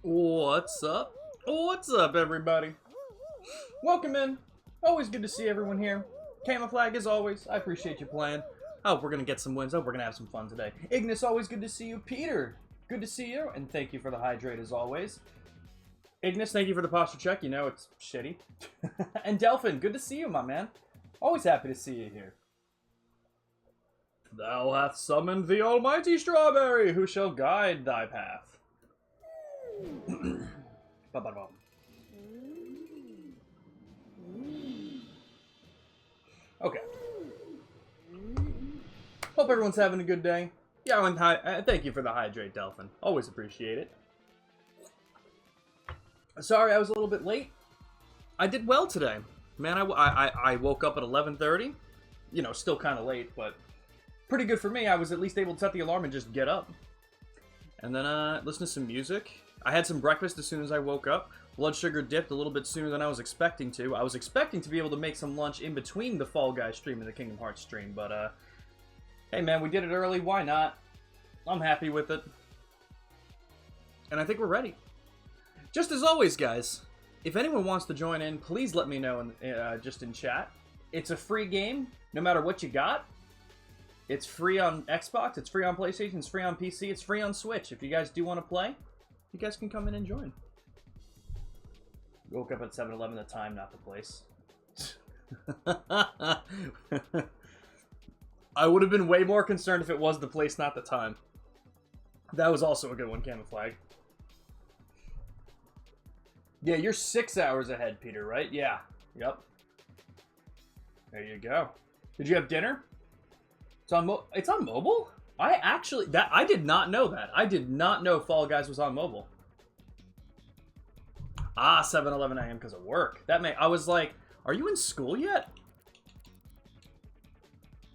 What's up? What's up, everybody? Welcome in. Always good to see everyone here. Camouflage, as always, I appreciate you playing. I hope we're going to get some wins. I hope we're going to have some fun today. Ignis, always good to see you. Peter, good to see you. And thank you for the hydrate, as always. Ignis, thank you for the posture check. You know it's shitty. And Delphin, good to see you, my man. Always happy to see you here. Thou hast summoned the almighty Strawberry, who shall guide thy path. Ba-ba-ba. Okay. Hope everyone's having a good day. Yeah, and thank you for the hydrate, Delphin. Always appreciate it. Sorry I was a little bit late. I did well today. Man, I woke up at 11:30. You know, still kind of late, but pretty good for me. I was at least able to set the alarm and just get up. And then listen to some music. I had some breakfast as soon as I woke up. Blood sugar dipped a little bit sooner than I was expecting to. I was expecting to be able to make some lunch in between the Fall Guys stream and the Kingdom Hearts stream, but hey man, we did it early, why not? I'm happy with it. And I think we're ready. Just as always, guys, if anyone wants to join in, please let me know just in chat. It's a free game, no matter what you got. It's free on Xbox, it's free on PlayStation, it's free on PC, it's free on Switch. If you guys do want to play, you guys can come in and join. Woke up at 7-Eleven, the time, not the place. I would have been way more concerned if it was the place, not the time. That was also a good one, Camouflage. Yeah, you're 6 hours ahead, Peter, right? Yeah. Yep. There you go. Did you have dinner? It's on mobile? I did not know that. I did not know Fall Guys was on mobile. Ah, 7:11 a.m. because of work. I was like, are you in school yet?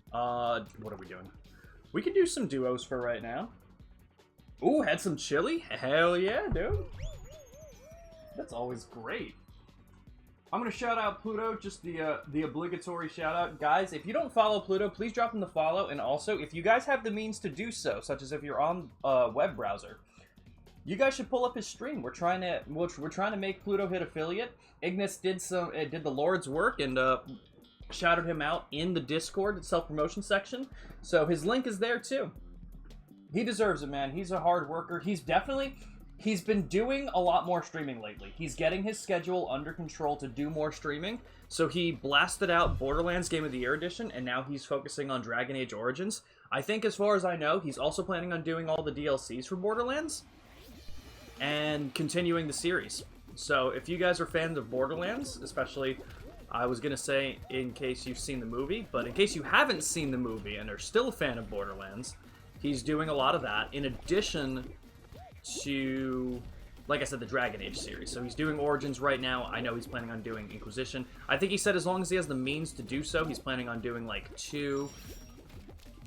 What are we doing? We can do some duos for right now. Ooh, had some chili? Hell yeah, dude. That's always great. I'm going to shout out Pluto, just the obligatory shout out. Guys, if you don't follow Pluto, please drop him the follow. And also, if you guys have the means to do so, such as if you're on a web browser, you guys should pull up his stream. We're trying to make Pluto hit affiliate. Ignis did the Lord's work and shouted him out in the Discord self-promotion section. So his link is there too. He deserves it, man. He's a hard worker. He's been doing a lot more streaming lately. He's getting his schedule under control to do more streaming. So he blasted out Borderlands Game of the Year Edition, and now he's focusing on Dragon Age Origins. I think, as far as I know, he's also planning on doing all the DLCs for Borderlands and continuing the series. So if you guys are fans of Borderlands, especially, I was going to say in case you've seen the movie, but in case you haven't seen the movie and are still a fan of Borderlands, he's doing a lot of that in addition to, like I said, the Dragon Age series. So he's doing Origins right now. I know he's planning on doing Inquisition. I think he said as long as he has the means to do so, he's planning on doing like 2,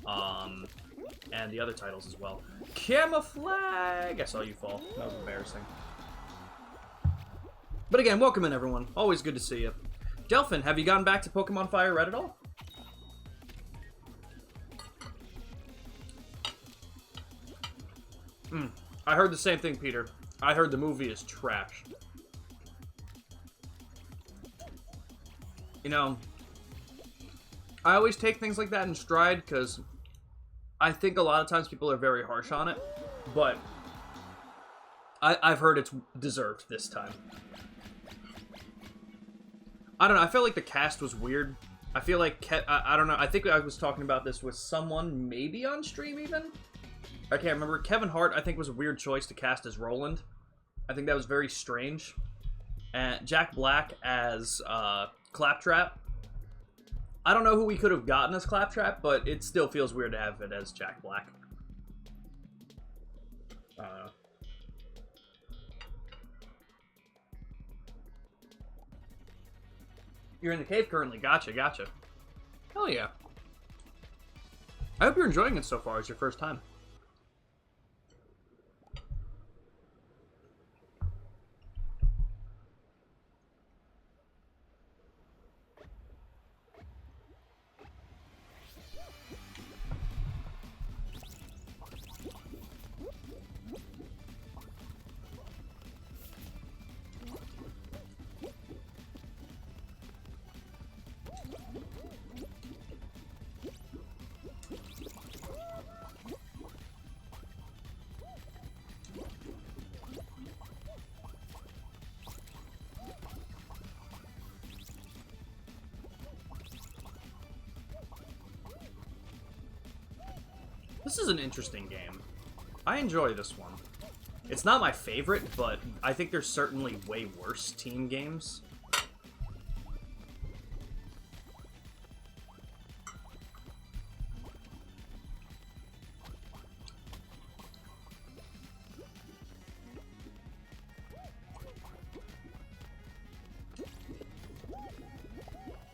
and the other titles as well. Camouflage! I saw you fall. That was embarrassing. But again, welcome in, everyone. Always good to see you. Delphin, have you gotten back to Pokemon Fire Red at all? I heard the same thing, Peter. I heard the movie is trash. You know, I always take things like that in stride because I think a lot of times people are very harsh on it, but I've heard it's deserved this time. I don't know, I felt like the cast was weird. I feel like, I don't know, I think I was talking about this with someone maybe on stream even? I can't remember. Kevin Hart, I think, was a weird choice to cast as Roland. I think that was very strange. And Jack Black as Claptrap. I don't know who we could have gotten as Claptrap, but it still feels weird to have it as Jack Black. I don't know. You're in the cave currently. Gotcha, gotcha. Hell yeah. I hope you're enjoying it so far. It's your first time. This is an interesting game. I enjoy this one. It's not my favorite, but I think there's certainly way worse team games.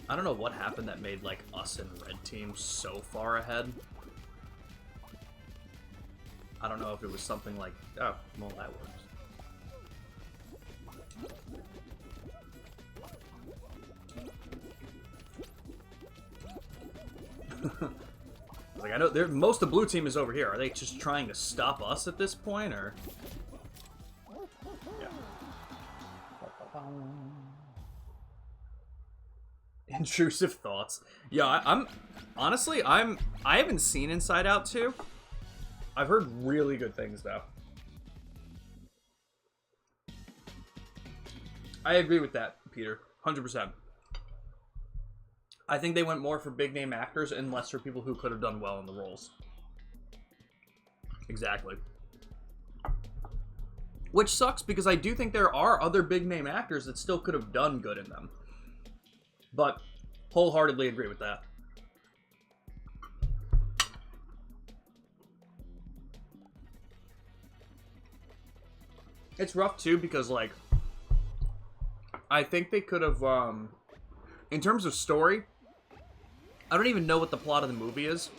I don't know what happened that made, like, us and red team so far ahead. I don't know if it was something like... Oh, well, that works. Like, I know most of the blue team is over here. Are they just trying to stop us at this point, or...? Yeah. Intrusive thoughts. Yeah, honestly, I haven't seen Inside Out 2. I've heard really good things, though. I agree with that, Peter. 100%. I think they went more for big-name actors and less for people who could have done well in the roles. Exactly. Which sucks, because I do think there are other big-name actors that still could have done good in them. But, wholeheartedly agree with that. It's rough, too, because, like, I think they could have, in terms of story, I don't even know what the plot of the movie is.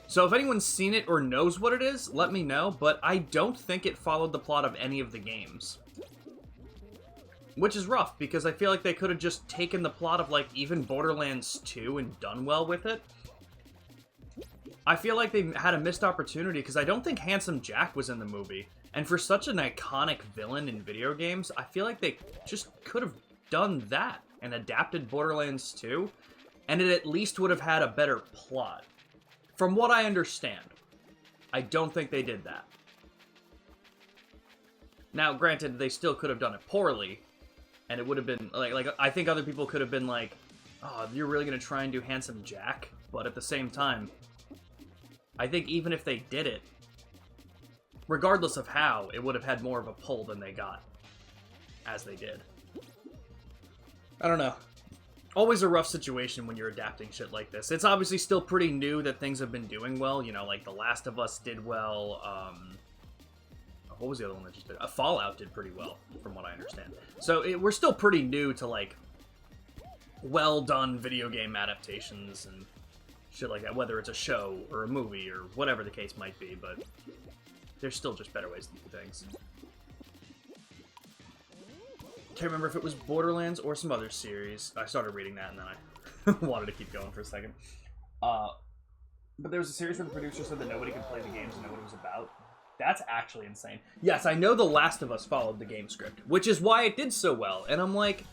So if anyone's seen it or knows what it is, let me know, but I don't think it followed the plot of any of the games. Which is rough, because I feel like they could have just taken the plot of, like, even Borderlands 2 and done well with it. I feel like they had a missed opportunity, because I don't think Handsome Jack was in the movie. And for such an iconic villain in video games, I feel like they just could have done that and adapted Borderlands 2, and it at least would have had a better plot. From what I understand, I don't think they did that. Now, granted, they still could have done it poorly, and it would have been, like I think other people could have been like, oh, you're really going to try and do Handsome Jack? But at the same time, I think even if they did it, regardless of how, it would have had more of a pull than they got, as they did. I don't know. Always a rough situation when you're adapting shit like this. It's obviously still pretty new that things have been doing well. You know, like The Last of Us did well. What was the other one that just did? Fallout did pretty well, from what I understand. So we're still pretty new to, like, well-done video game adaptations and shit like that, whether it's a show or a movie or whatever the case might be, but there's still just better ways to do things. Can't remember if it was Borderlands or some other series. I started reading that and then I wanted to keep going for a second. But there was a series where the producer said that nobody could play the games and know what it was about. That's actually insane. Yes, I know The Last of Us followed the game script, which is why it did so well. And I'm like,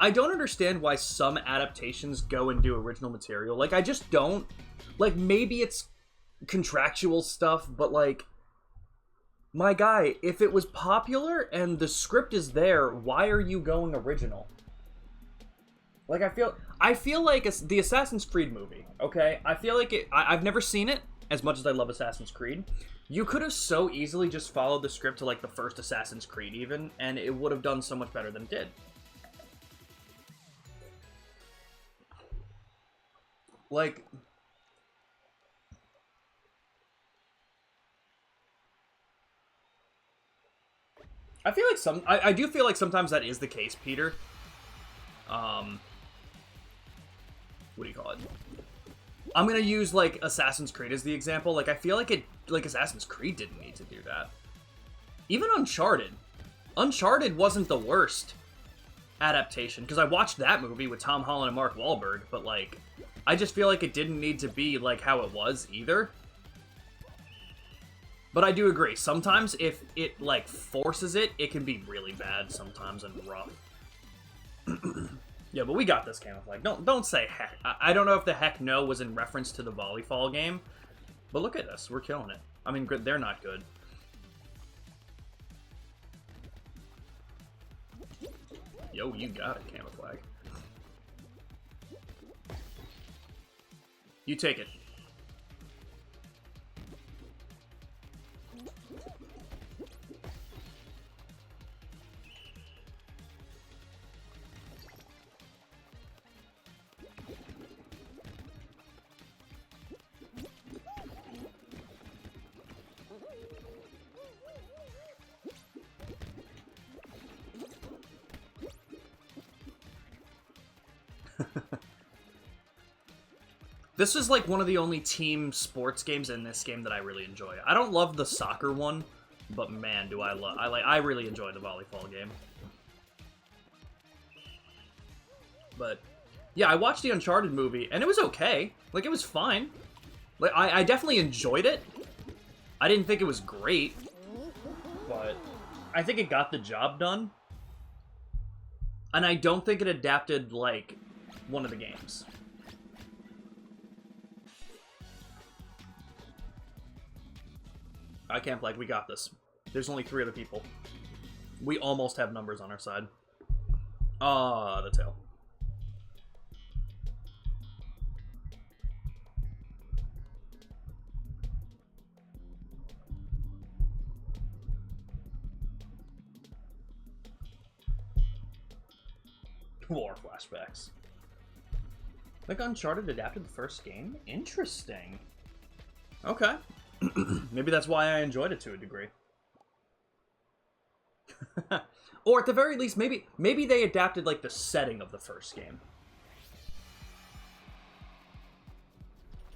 I don't understand why some adaptations go and do original material. Like, I just don't. Like, maybe it's contractual stuff, but like, my guy, if it was popular and the script is there, why are you going original? Like, I feel like the Assassin's Creed movie, okay? I feel like I've never seen it, as much as I love Assassin's Creed. You could have so easily just followed the script to, like, the first Assassin's Creed, even, and it would have done so much better than it did. Like, I feel like I do feel like sometimes that is the case, Peter. What do you call it? I'm gonna use, like, Assassin's Creed as the example. Like, I feel like Assassin's Creed didn't need to do that. Even Uncharted. Uncharted wasn't the worst adaptation, because I watched that movie with Tom Holland and Mark Wahlberg, but, like, I just feel like it didn't need to be, like, how it was, either. But I do agree. Sometimes, if it, like, forces it, it can be really bad sometimes and rough. Yeah, but we got this, Camouflage. Don't say heck. I don't know if the heck no was in reference to the volleyball game, but look at us. We're killing it. I mean, they're not good. Yo, you got it, Camouflage. You take it. This is like one of the only team sports games in this game that I really enjoy. I don't love the soccer one, but man, do I really enjoy the volleyball game. But yeah, I watched the Uncharted movie and it was okay. Like, it was fine. Like, I definitely enjoyed it. I didn't think it was great, but I think it got the job done. And I don't think it adapted like one of the games. I can't like, we got this. There's only 3 other people. We almost have numbers on our side. Ah, the tail. War flashbacks. Like, Uncharted adapted the first game? Interesting. Okay. Maybe that's why I enjoyed it to a degree. Or at the very least, maybe they adapted, like, the setting of the first game.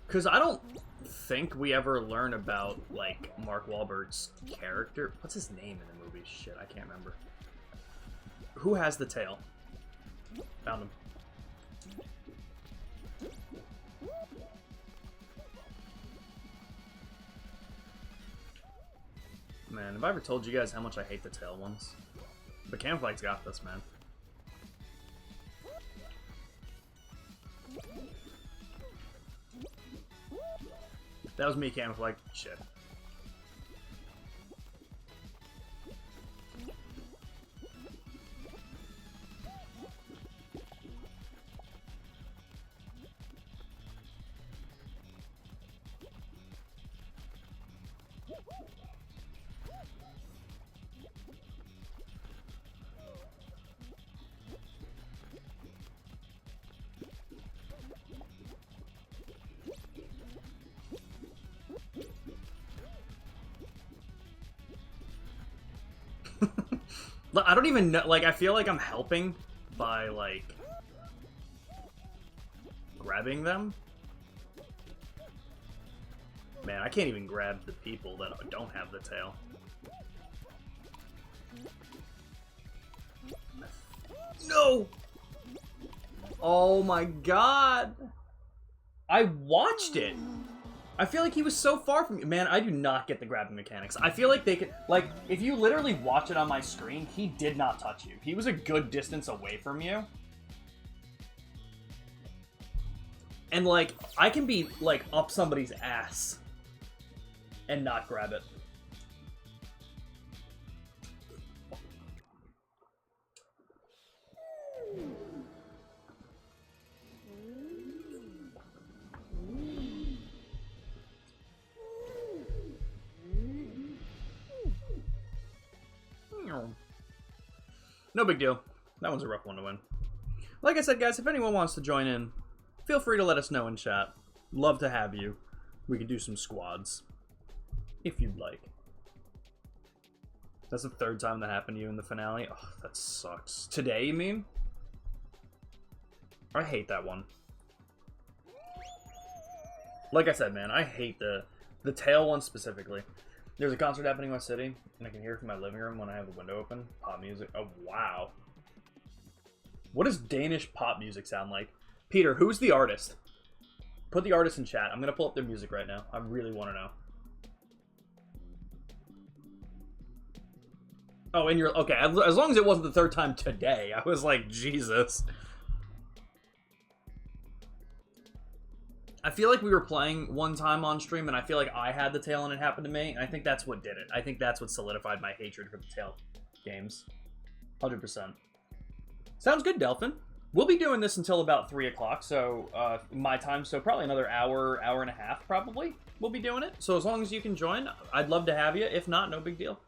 Because I don't think we ever learn about, like, Mark Wahlberg's character. What's his name in the movie? Shit, I can't remember. Who has the tail? Found him. Man, have I ever told you guys how much I hate the tail ones? But Camouflage's got this, man. That was me, Camouflage. Shit. I don't even know, like, I feel like I'm helping by, like, grabbing them. Man, I can't even grab the people that don't have the tail. No! Oh my god! I watched it! I feel like he was so far from me. Man, I do not get the grabbing mechanics. I feel like they could... Like, if you literally watch it on my screen, he did not touch you. He was a good distance away from you. And, like, I can be, like, up somebody's ass and not grab it. No big deal. That one's a rough one to win. Like I said, guys, if anyone wants to join in, feel free to let us know in chat. Love to have you. We could do some squads. If you'd like. That's the 3rd time that happened to you in the finale. Oh, that sucks. Today, you mean? I hate that one. Like I said, man, I hate the tail one specifically. There's a concert happening in my city, and I can hear it from my living room when I have the window open. Pop music. Oh, wow. What does Danish pop music sound like? Peter, who's the artist? Put the artist in chat. I'm going to pull up their music right now. I really want to know. Oh, and you're... Okay, as long as it wasn't the 3rd time today. I was like, Jesus. I feel like we were playing one time on stream, and I feel like I had the tail and it happened to me, and I think that's what did it. I think that's what solidified my hatred for the tail games. 100%. Sounds good, Delphin. We'll be doing this until about 3 o'clock, so my time, so probably another hour, hour and a half, probably, we'll be doing it. So as long as you can join, I'd love to have you. If not, no big deal.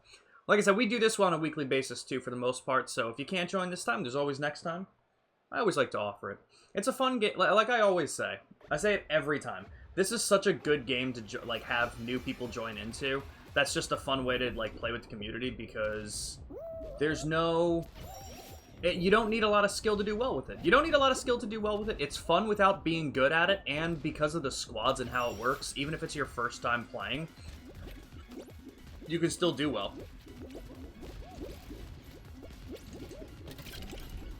Like I said, we do this on a weekly basis, too, for the most part, so if you can't join this time, there's always next time. I always like to offer it. It's a fun game, like I always say. I say it every time. This is such a good game to like have new people join into. That's just a fun way to like play with the community because there's no You don't need a lot of skill to do well with it. You don't need a lot of skill to do well with it. It's fun without being good at it, and because of the squads and how it works, even if it's your first time playing, you can still do well.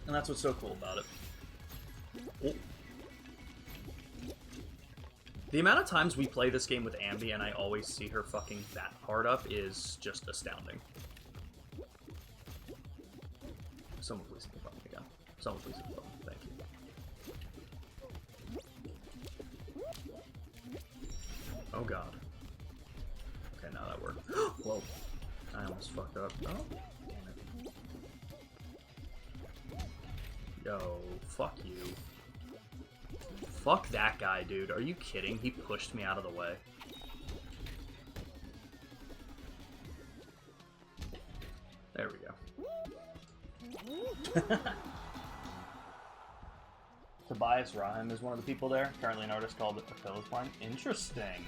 And that's what's so cool about it. Oh. The amount of times we play this game with Ambi and I always see her fucking that hard up is just astounding. Someone please hit the button again. Someone please hit the button. Thank you. Oh god. Okay, now that worked. Whoa. I almost fucked up. Oh, damn it. Yo, fuck you. Fuck that guy, dude. Are you kidding? He pushed me out of the way. There we go. Tobias Rahim is one of the people there. Currently an artist called Achilles Blind. Interesting.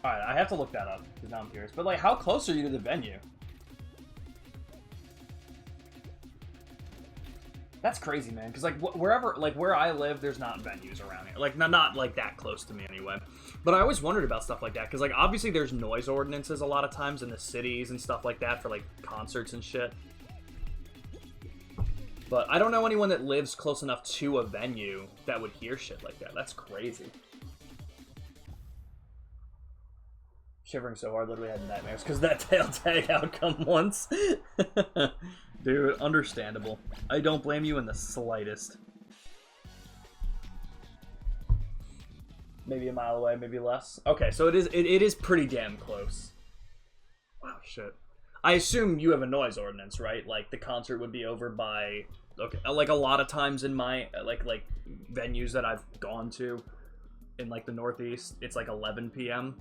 Alright, I have to look that up, because now I'm curious. But, like, how close are you to the venue? That's crazy, man. Because, like, wherever, like, where I live, there's not venues around here. Like, not like, that close to me, anyway. But I always wondered about stuff like that. Because, like, obviously there's noise ordinances a lot of times in the cities and stuff like that for, like, concerts and shit. But I don't know anyone that lives close enough to a venue that would hear shit like that. That's crazy. Shivering so hard, literally had nightmares because that tail tag outcome once. Dude, understandable. I don't blame you in the slightest. Maybe a mile away, maybe less. Okay, so it is pretty damn close. Wow, shit. I assume you have a noise ordinance, right? Like the concert would be over by, okay, like a lot of times in my like venues that I've gone to in like the Northeast, it's like 11 p.m.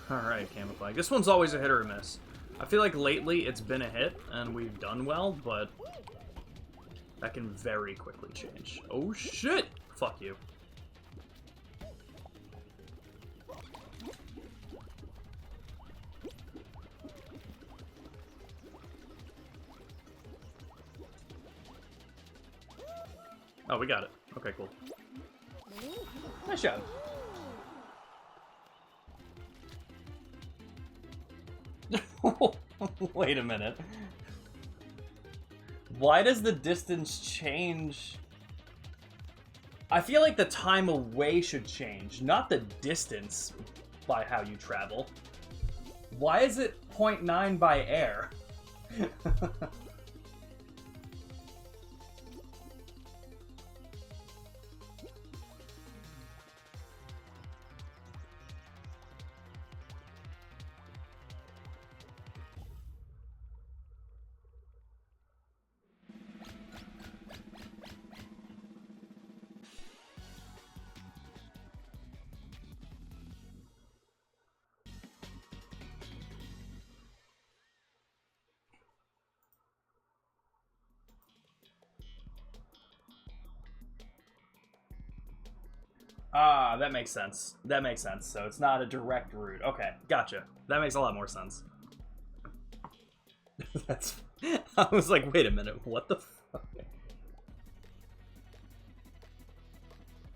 Alright, Camouflage. This one's always a hit or a miss. I feel like lately it's been a hit, and we've done well, but that can very quickly change. Oh shit! Fuck you. Oh, we got it. Okay, cool. Nice job. Wait a minute. Why does the distance change? I feel like the time away should change, not the distance by how you travel. Why is it 0.9 by air? Ah, that makes sense. That makes sense. So it's not a direct route. Okay, gotcha. That makes a lot more sense. That's... I was like, wait a minute, what the fuck?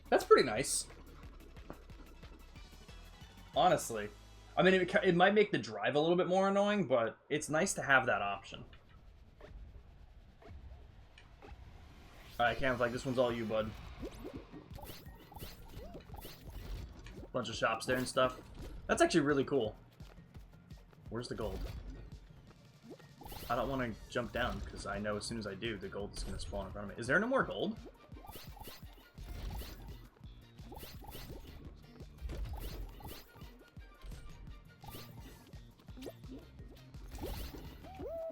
That's pretty nice. Honestly. I mean, it might make the drive a little bit more annoying, but it's nice to have that option. Alright, Camouflage, this one's all you, bud. Bunch of shops there and stuff. That's actually really cool. Where's the gold? I don't want to jump down, because I know as soon as I do, the gold is going to spawn in front of me. Is there no more gold?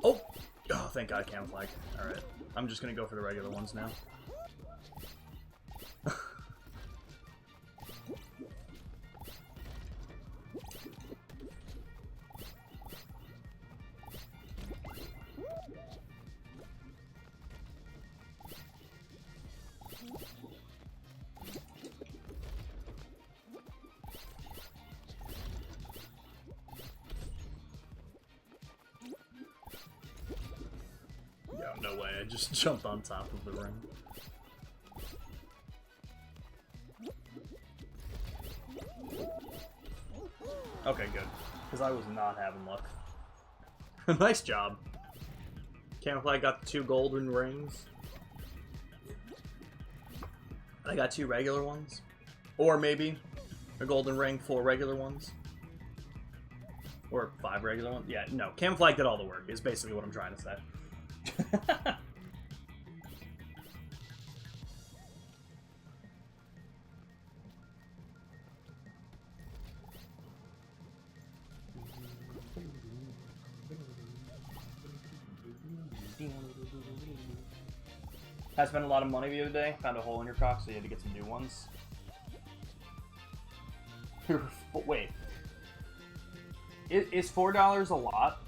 Oh! Oh, thank God, Camouflage. Alright. I'm just going to go for the regular ones now. no way. I just jumped on top of the ring. Okay, good. Because I was not having luck. Nice job. Camouflage got the 2 golden rings. I got 2 regular ones. Or maybe a golden ring, 4 regular ones. Or 5 regular ones. Yeah, no. Camouflage did all the work, is basically what I'm trying to say. I spent a lot of money the other day. Found a hole in your cock, so you had to get some new ones. Wait. Is $4 a lot?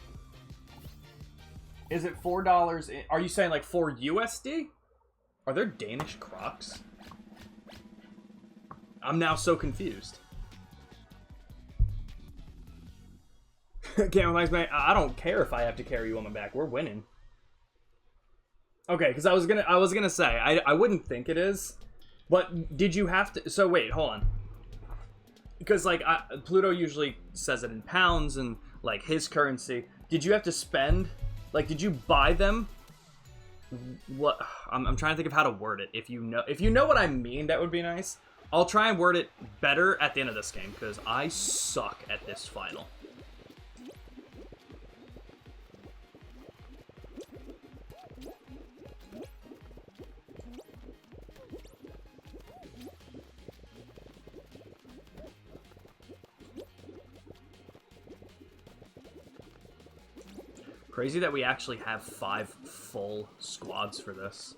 Is it $4? Are you saying like 4 USD? Are there Danish Crocs? I'm now so confused. Camouflage, man, I don't care if I have to carry you on my back. We're winning. Okay, because I was gonna say I wouldn't think it is, but did you have to? So wait, hold on. Because like Pluto usually says it in pounds and like his currency. Did you have to spend? Like, did you buy them? What? I'm trying to think of how to word it. If you know what I mean, that would be nice. I'll try and word it better at the end of this game because I suck at this final. Crazy that we actually have 5 full squads for this.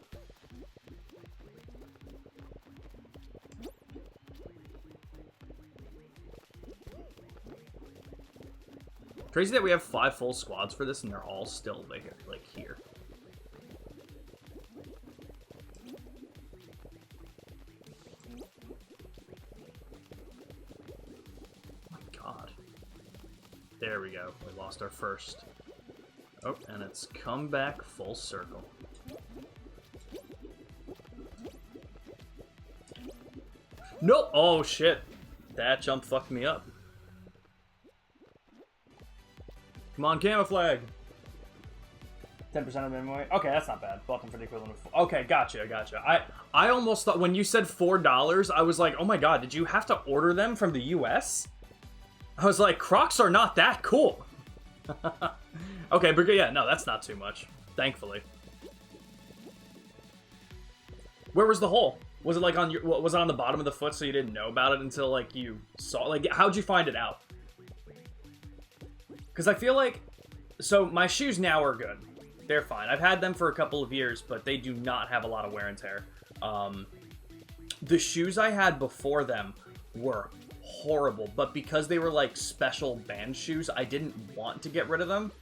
Crazy that we have 5 full squads for this and they're all still like here. Oh my god. There we go. We lost our first. Oh, and it's come back full circle. Nope! Oh, shit. That jump fucked me up. Come on, Camouflage! 10% of the minimum weight? Okay, that's not bad. Bought them for the equivalent of... Okay, gotcha. I almost thought... When you said $4, I was like, oh my god, did you have to order them from the US? I was like, Crocs are not that cool. Okay, but yeah, no, that's not too much. Thankfully. Where was the hole? Was it like on your... Was it on the bottom of the foot so you didn't know about it until like you saw... Like, how'd you find it out? Because I feel like... So, my shoes now are good. They're fine. I've had them for a couple of years, but they do not have a lot of wear and tear. The shoes I had before them were horrible, but because they were like special band shoes, I didn't want to get rid of them.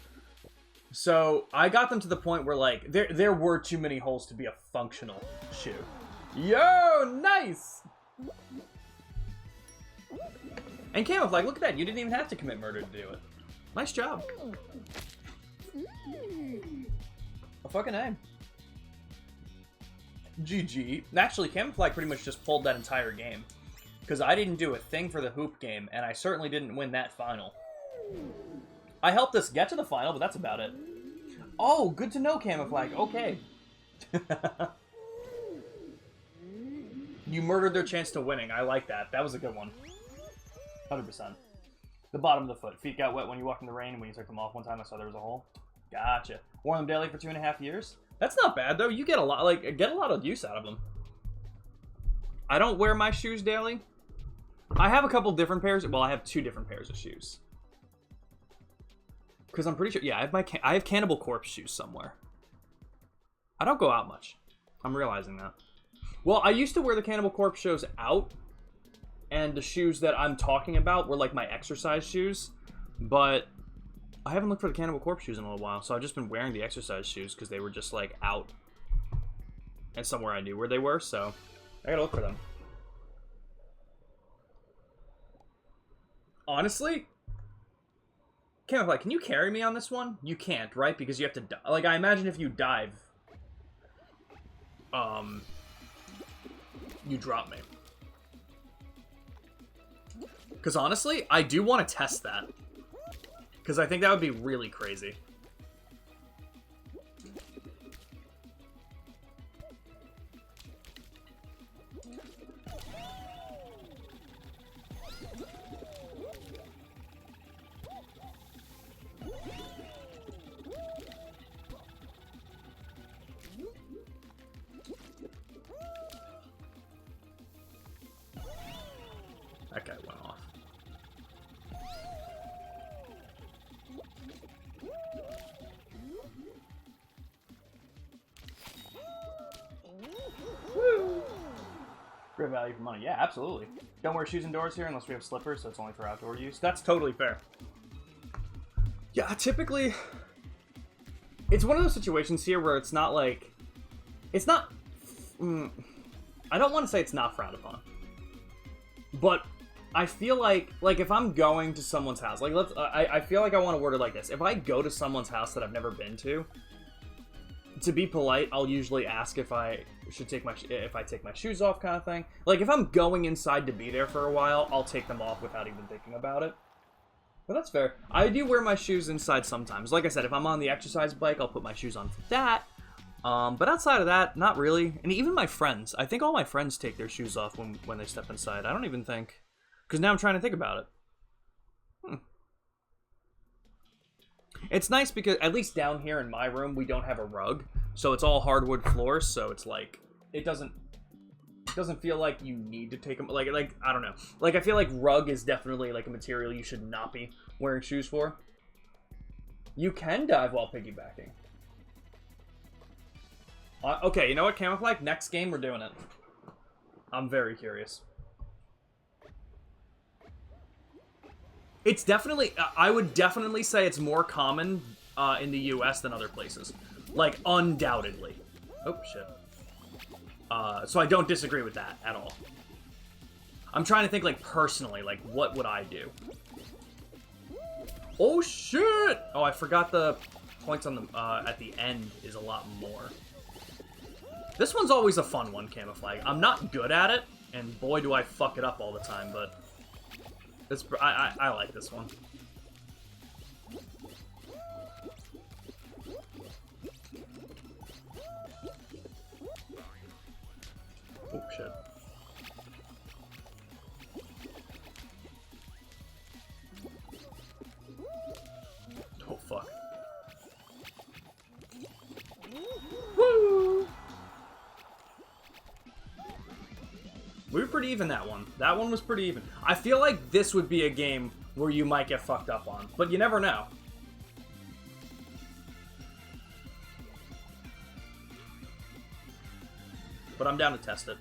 So, I got them to the point where like, there were too many holes to be a functional shoe. Yo, nice! And Camouflage, look at that. You didn't even have to commit murder to do it. Nice job. A fucking A. GG. Actually, Camouflage pretty much just pulled that entire game. Because I didn't do a thing for the hoop game, and I certainly didn't win that final. I helped us get to the final, but that's about it. Oh, good to know, Camouflage. Okay. You murdered their chance to winning. I like that. That was a good one. 100%. The bottom of the foot. Feet got wet when you walked in the rain, and when you took them off one time, I saw there was a hole. Gotcha. Worn them daily for 2.5 years? That's not bad, though. You get a lot, like, get a lot of use out of them. I don't wear my shoes daily. I have a couple different pairs. Well, I have 2 different pairs of shoes. Because I'm pretty sure, yeah, I have Cannibal Corpse shoes somewhere. I don't go out much. I'm realizing that. Well, I used to wear the Cannibal Corpse shoes out, and the shoes that I'm talking about were like my exercise shoes, but I haven't looked for the Cannibal Corpse shoes in a little while, so I've just been wearing the exercise shoes because they were just like out and somewhere I knew where they were, so I gotta look for them. Honestly, Camouflage, can you carry me on this one? You can't, right? Because you have to die. Like, I imagine if you dive, you drop me. Because honestly, I do want to test that. Because I think that would be really crazy. That guy went off. Woo! Great value for money. Yeah, absolutely. Don't wear shoes indoors here unless we have slippers, so it's only for outdoor use. That's totally fair. Yeah, typically, it's one of those situations here where it's not like, it's not, I don't want to say it's not frowned upon, but I feel like if I'm going to someone's house, like I feel like I want to word it like this. If I go to someone's house that I've never been to be polite, I'll usually ask if I should take my shoes off, kind of thing. Like if I'm going inside to be there for a while, I'll take them off without even thinking about it. But that's fair. I do wear my shoes inside sometimes. Like I said, if I'm on the exercise bike, I'll put my shoes on for that. But outside of that, not really. And even my friends, I think all my friends take their shoes off when they step inside. I don't even think, because now I'm trying to think about it. It's nice because at least down here in my room, we don't have a rug. So it's all hardwood floors, so it's like, it doesn't feel like you need to take them, like, I don't know. Like, I feel like rug is definitely, like, a material you should not be wearing shoes for. You can dive while piggybacking. Okay, you know what, Camouflage? Next game, we're doing it. I'm very curious. It's definitely, I would definitely say it's more common in the US than other places. Like, undoubtedly. Oh, shit. So I don't disagree with that at all. I'm trying to think, like, personally, like, what would I do? Oh, shit! Oh, I forgot the points on the, at the end is a lot more. This one's always a fun one, Camouflage. I'm not good at it, and boy, do I fuck it up all the time, but it's, I like this one. Oh, shit. Oh, fuck. Woo! We were pretty even that one. That one was pretty even. I feel like this would be a game where you might get fucked up on, but you never know. But I'm down to test it.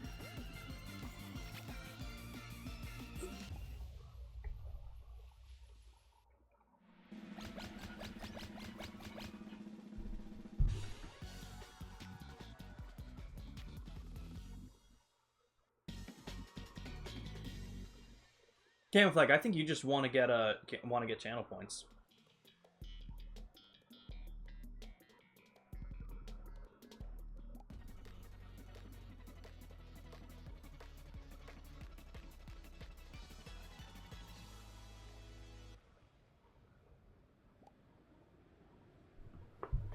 Camouflage, I think you just want to get channel points.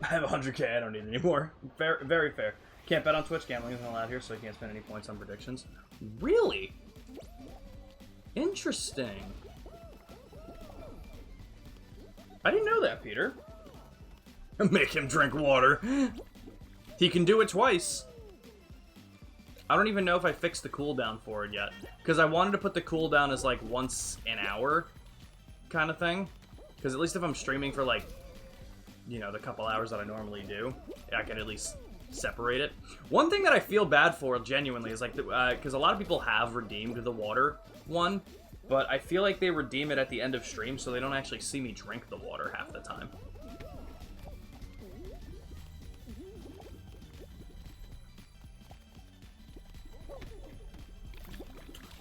I have 100k, I don't need any more. Very fair. Can't bet on Twitch, gambling isn't allowed here, so you can't spend any points on predictions. Really? Interesting. I didn't know that, Peter. Make him drink water. He can do it twice. I don't even know if I fixed the cooldown for it yet. Because I wanted to put the cooldown as, like, once an hour kind of thing. Because at least if I'm streaming for, like, you know, the couple hours that I normally do, I can at least separate it. One thing that I feel bad for, genuinely, is, like, because a lot of people have redeemed the water one, but I feel like they redeem it at the end of stream, so they don't actually see me drink the water half the time.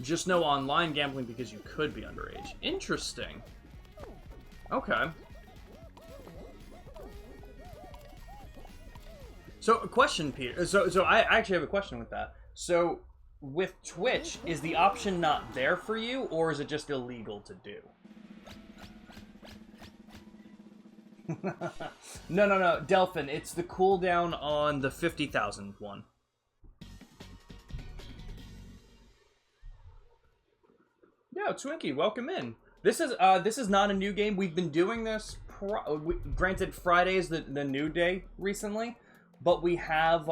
Just no online gambling because you could be underage. Interesting. Okay. So, question, Peter. So I actually have a question with that. So with Twitch, is the option not there for you, or is it just illegal to do? No, Delphin. It's the cooldown on the 50,000 one. Yo, Twinkie, welcome in. This is not a new game. We've been doing this. Granted, Friday is the new day recently, but we have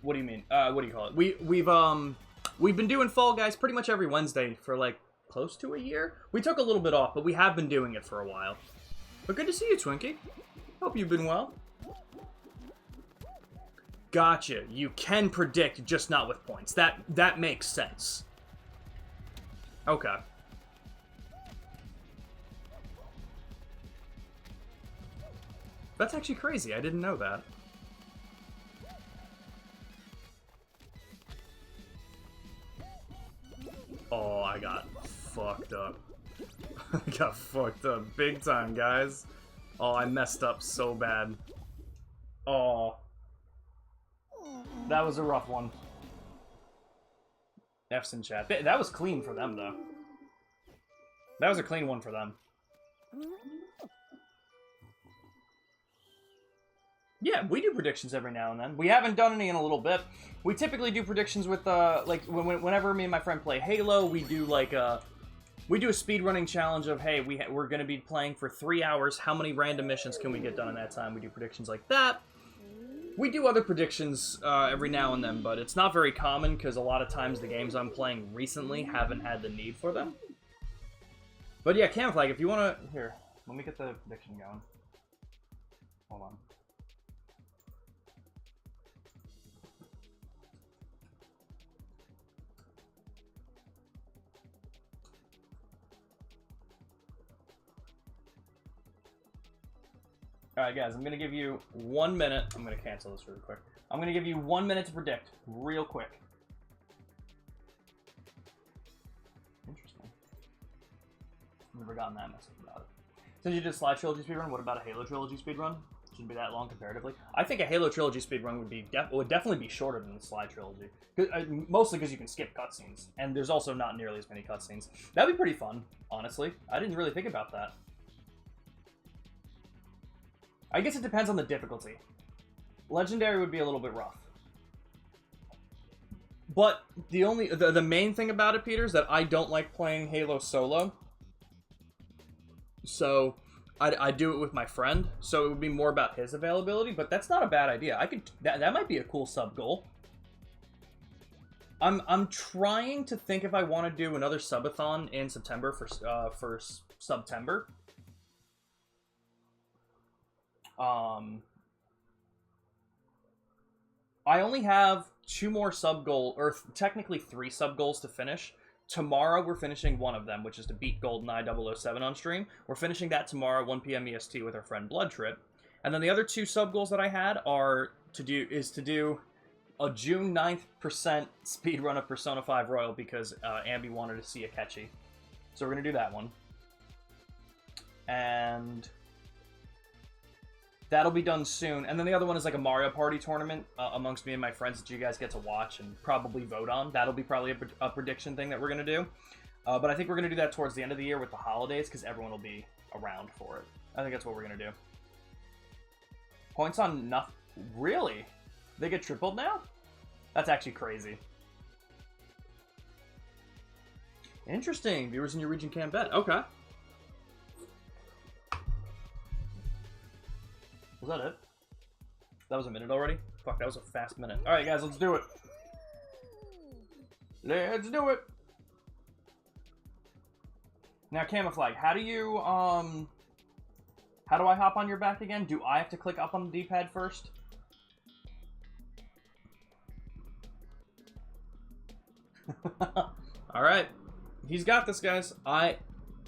What do you mean? What do you call it? We've been doing Fall Guys pretty much every Wednesday for like close to a year. We took a little bit off, but we have been doing it for a while. But good to see you, Twinkie. Hope you've been well. Gotcha. You can predict, just not with points. That makes sense. Okay. That's actually crazy. I didn't know that. Oh, I got fucked up. I got fucked up big time, guys. Oh, I messed up so bad. Oh. That was a rough one. F's in chat. That was clean for them, though. That was a clean one for them. Yeah, we do predictions every now and then. We haven't done any in a little bit. We typically do predictions with, like, whenever me and my friend play Halo, we do, like, we do a speedrunning challenge of, hey, we're going to be playing for 3 hours. How many random missions can we get done in that time? We do predictions like that. We do other predictions every now and then, but it's not very common because a lot of times the games I'm playing recently haven't had the need for them. But yeah, Camouflage, if you want to... Here, let me get the prediction going. Hold on. Alright guys, I'm going to give you 1 minute. I'm going to cancel this really quick. I'm going to give you 1 minute to predict, real quick. Interesting. Never gotten that message about it. Since you did Sly Trilogy speedrun, what about a Halo Trilogy speedrun? Shouldn't be that long comparatively. I think a Halo Trilogy speedrun would definitely be shorter than the Sly Trilogy. Mostly because you can skip cutscenes, and there's also not nearly as many cutscenes. That'd be pretty fun, honestly. I didn't really think about that. I guess it depends on the difficulty. Legendary would be a little bit rough. But the main thing about it, Peter, is that I don't like playing Halo solo. So I do it with my friend. So it would be more about his availability, but that's not a bad idea. That might be a cool sub goal. I'm trying to think if I want to do another subathon in September for September. I only have 2 more sub goals, or technically 3 sub goals to finish. Tomorrow we're finishing one of them, which is to beat GoldenEye 007 on stream. We're finishing that tomorrow, 1 p.m. EST with our friend Blood Trip. And then the other 2 sub goals that I had are to do a June 9th % speedrun of Persona 5 Royal because Ambi wanted to see Akechi. So we're gonna do that one. And that'll be done soon. And then the other one is like a Mario Party tournament amongst me and my friends that you guys get to watch and probably vote on. That'll be probably a prediction thing that we're going to do. But I think we're going to do that towards the end of the year with the holidays because everyone will be around for it. I think that's what we're going to do. Points on nothing. Really? They get tripled now? That's actually crazy. Interesting. Viewers in your region can bet. Okay. Was that it? That was a minute already? Fuck, that was a fast minute. Alright guys, let's do it. Let's do it! Now Camouflage, how do you, how do I hop on your back again? Do I have to click up on the D-pad first? Alright. He's got this, guys.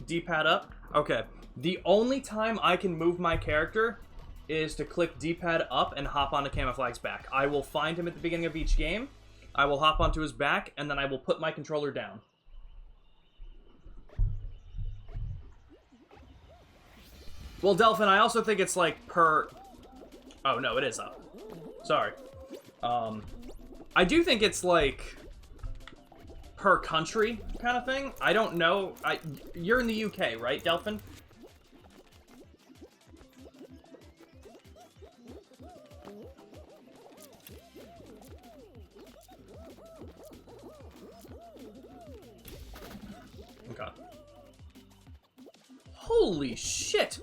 D-pad up. Okay. The only time I can move my character is to click D-pad up and hop onto Camouflage's back. I will find him at the beginning of each game. I will hop onto his back, and then I will put my controller down. Well, Delphin, I also think it's like per... Oh, no, it is up. Sorry. I do think it's, like, per country kind of thing. I don't know. You're in the UK, right, Delphin? Okay. Holy shit!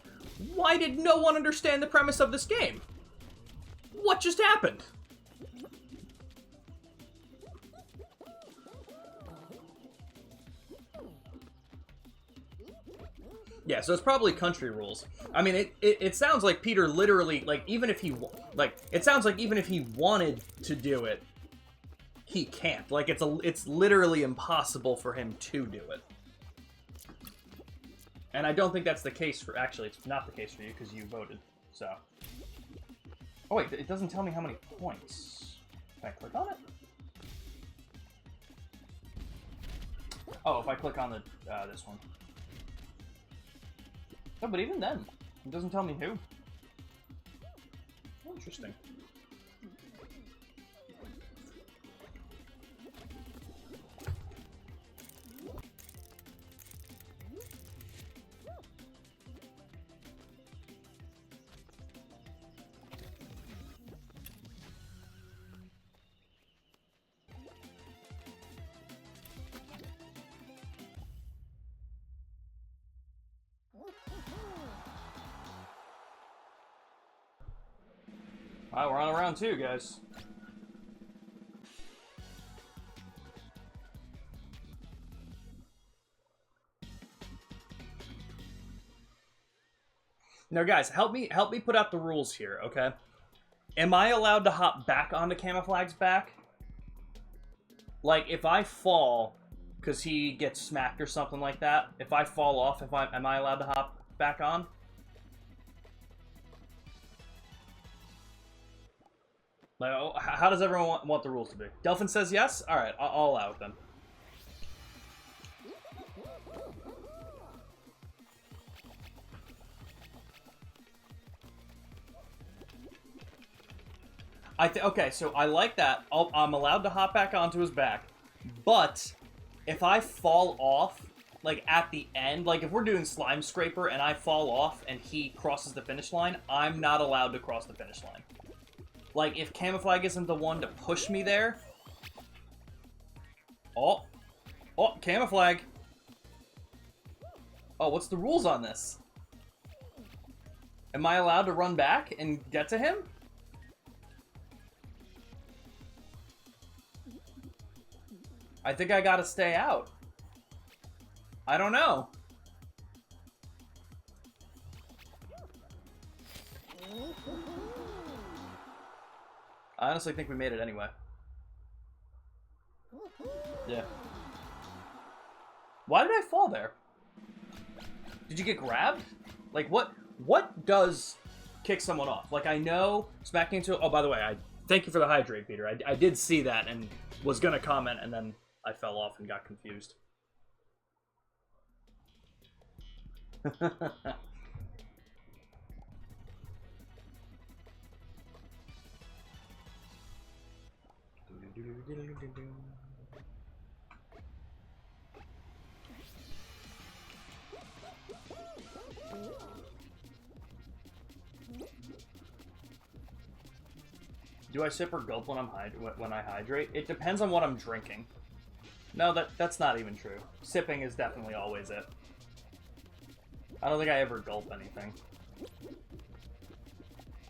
Why did no one understand the premise of this game? What just happened? Yeah, so it's probably country rules. I mean, it sounds like Peter literally, like, even if he, like, it sounds like even if he wanted to do it, he can't. Like, it's literally impossible for him to do it. And I don't think that's the case for, actually, it's not the case for you, because you voted, so. Oh wait, it doesn't tell me how many points. Can I click on it? Oh, if I click on the, this one. No, but even then, it doesn't tell me who. Interesting. Wow, we're on round 2, guys. Now, guys, help me put out the rules here, okay? Am I allowed to hop back onto Camouflage's back? Like, if I fall, because he gets smacked or something like that, if I fall off, am I allowed to hop back on? Like, how does everyone want the rules to be? Delphin says yes? Alright, I'll allow it then. Okay, so I like that. I'm allowed to hop back onto his back. But, if I fall off, like, at the end, like, if we're doing Slime Scraper and I fall off and he crosses the finish line, I'm not allowed to cross the finish line. Like, if Camouflage isn't the one to push me there... Oh, Camouflage! Oh, what's the rules on this? Am I allowed to run back and get to him? I think I gotta stay out. I don't know. I honestly think we made it anyway. Yeah. Why did I fall there? Did you get grabbed? Like, what does kick someone off? Like, I know smacking into... Oh, by the way, thank you for the hydrate, Peter. I did see that and was gonna comment, and then I fell off and got confused. Do I sip or gulp when I hydrate? It depends on what I'm drinking. No, that's not even true. Sipping is definitely always it. I don't think I ever gulp anything.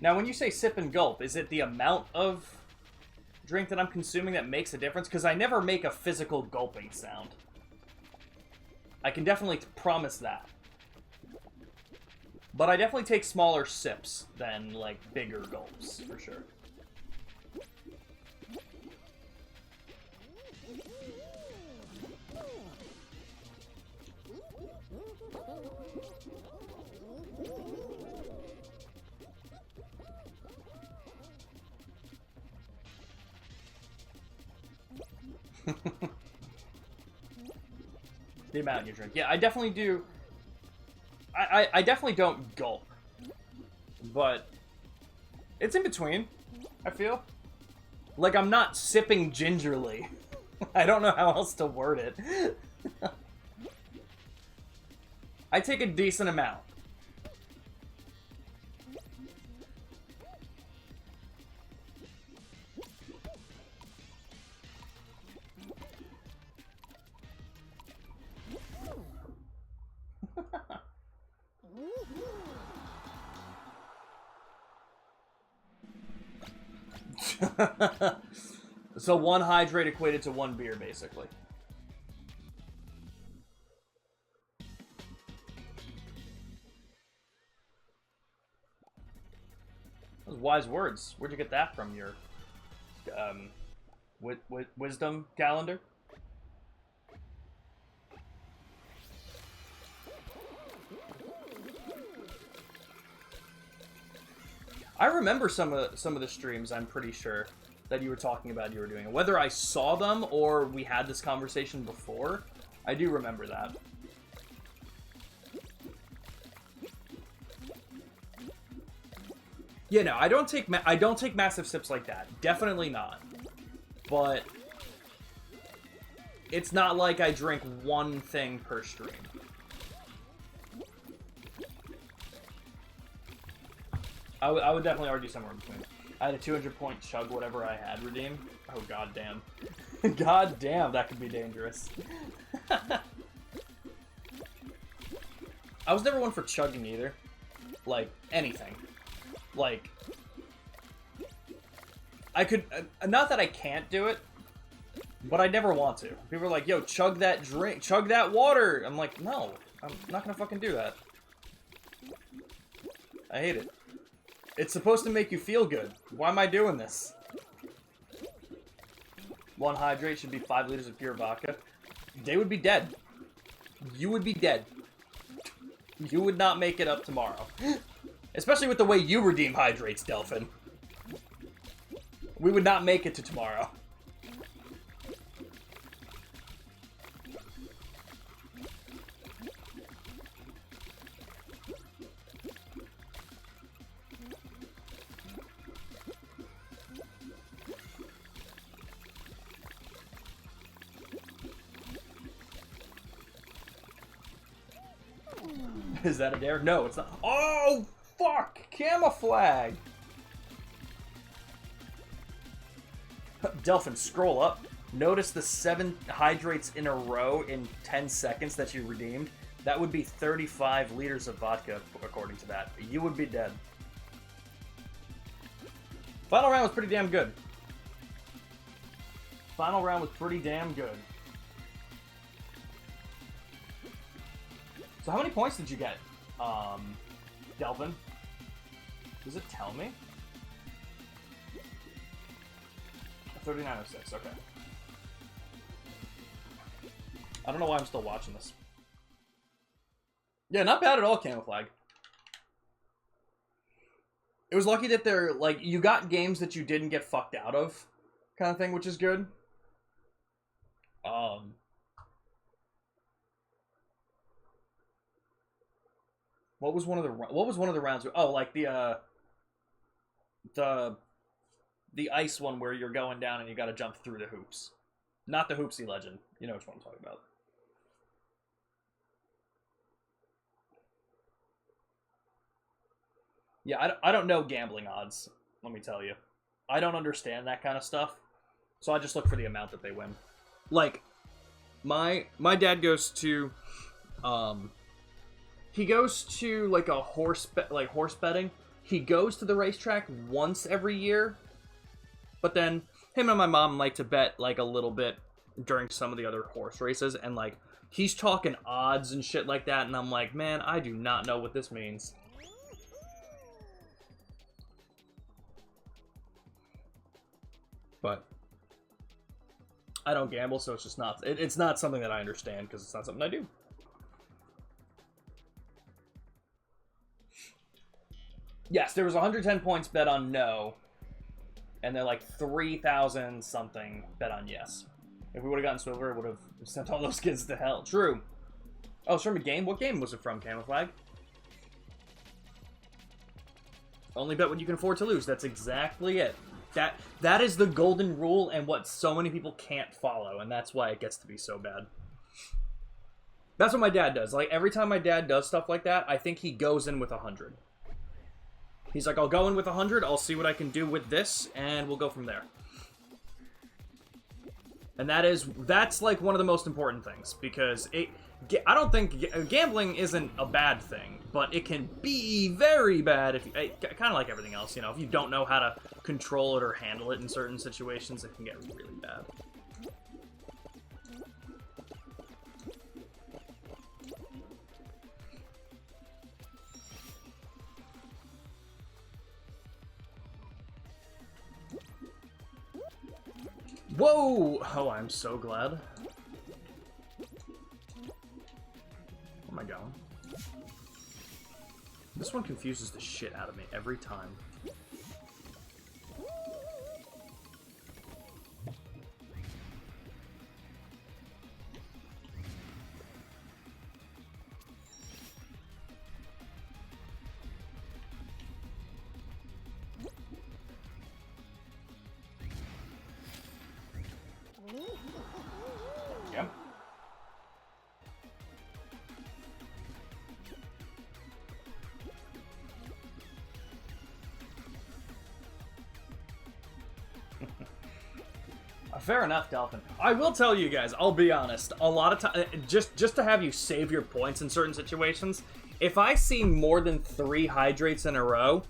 Now, when you say sip and gulp, is it the amount of drink that I'm consuming that makes a difference? Because I never make a physical gulping sound. I can definitely promise that. But I definitely take smaller sips than, like, bigger gulps, for sure. The amount you drink. Yeah, I definitely do. I definitely don't gulp. But It's in between, I feel. Like, I'm not sipping gingerly. I don't know how else to word it. I take a decent amount. So 1 hydrate equated to 1 beer, basically. Those wise words. Where'd you get that from? Your wisdom calendar? I remember some of the streams, I'm pretty sure, that you were talking about you were doing. Whether I saw them or we had this conversation before, I do remember that. Yeah, no, I don't take massive sips like that. Definitely not. But it's not like I drink one thing per stream. I would definitely argue somewhere in between. I had a 200-point chug whatever I had redeemed. Oh, goddamn. Goddamn, that could be dangerous. I was never one for chugging either. Like, anything. Like, I could... not that I can't do it, but I never want to. People are like, yo, chug that drink, chug that water. I'm like, no, I'm not gonna fucking do that. I hate it. It's supposed to make you feel good. Why am I doing this? 1 hydrate should be 5 liters of pure vodka. They would be dead. You would be dead. You would not make it up tomorrow. Especially with the way you redeem hydrates, Delphin. We would not make it to tomorrow. Is that a dare? No, it's not. Oh, fuck! Camouflage! Delphin, scroll up. Notice the 7 hydrates in a row in 10 seconds that you redeemed. That would be 35 liters of vodka, according to that. You would be dead. Final round was pretty damn good. Final round was pretty damn good. So how many points did you get, Delphin? Does it tell me? 3906, okay. I don't know why I'm still watching this. Yeah, not bad at all, Camouflage. It was lucky that they're, like, you got games that you didn't get fucked out of, kind of thing, which is good. What was one of the rounds? Oh, like the ice one where you're going down and you got to jump through the hoops. Not the Hoopsie Legend. You know which one I'm talking about. Yeah, I don't know gambling odds, let me tell you. I don't understand that kind of stuff, so I just look for the amount that they win. Like, my dad goes to, he goes to, like, a horse betting. He goes to the racetrack once every year, but then him and my mom like to bet, like, a little bit during some of the other horse races, and, like, he's talking odds and shit like that, and I'm like, man, I do not know what this means. But I don't gamble, so it's just not, it's not something that I understand, because it's not something I do. Yes, there was 110 points bet on no, and then like 3,000 something bet on yes. If we would have gotten silver, it would have sent all those kids to hell. True. Oh, it's from a game? What game was it from, Camouflage? Only bet what you can afford to lose. That's exactly it. That is the golden rule and what so many people can't follow, and that's why it gets to be so bad. That's what my dad does. Like, every time my dad does stuff like that, I think he goes in with 100. He's like, I'll go in with 100, I'll see what I can do with this, and we'll go from there. And that's like one of the most important things, because I don't think gambling isn't a bad thing, but it can be very bad if kind of like everything else, you know, if you don't know how to control it or handle it in certain situations, it can get really bad. Whoa! Oh, I'm so glad. Where am I going? This one confuses the shit out of me every time. Yep. Fair enough, Delphin. I will tell you guys, I'll be honest, a lot of time, just to have you save your points in certain situations, if I see more than 3 hydrates in a row,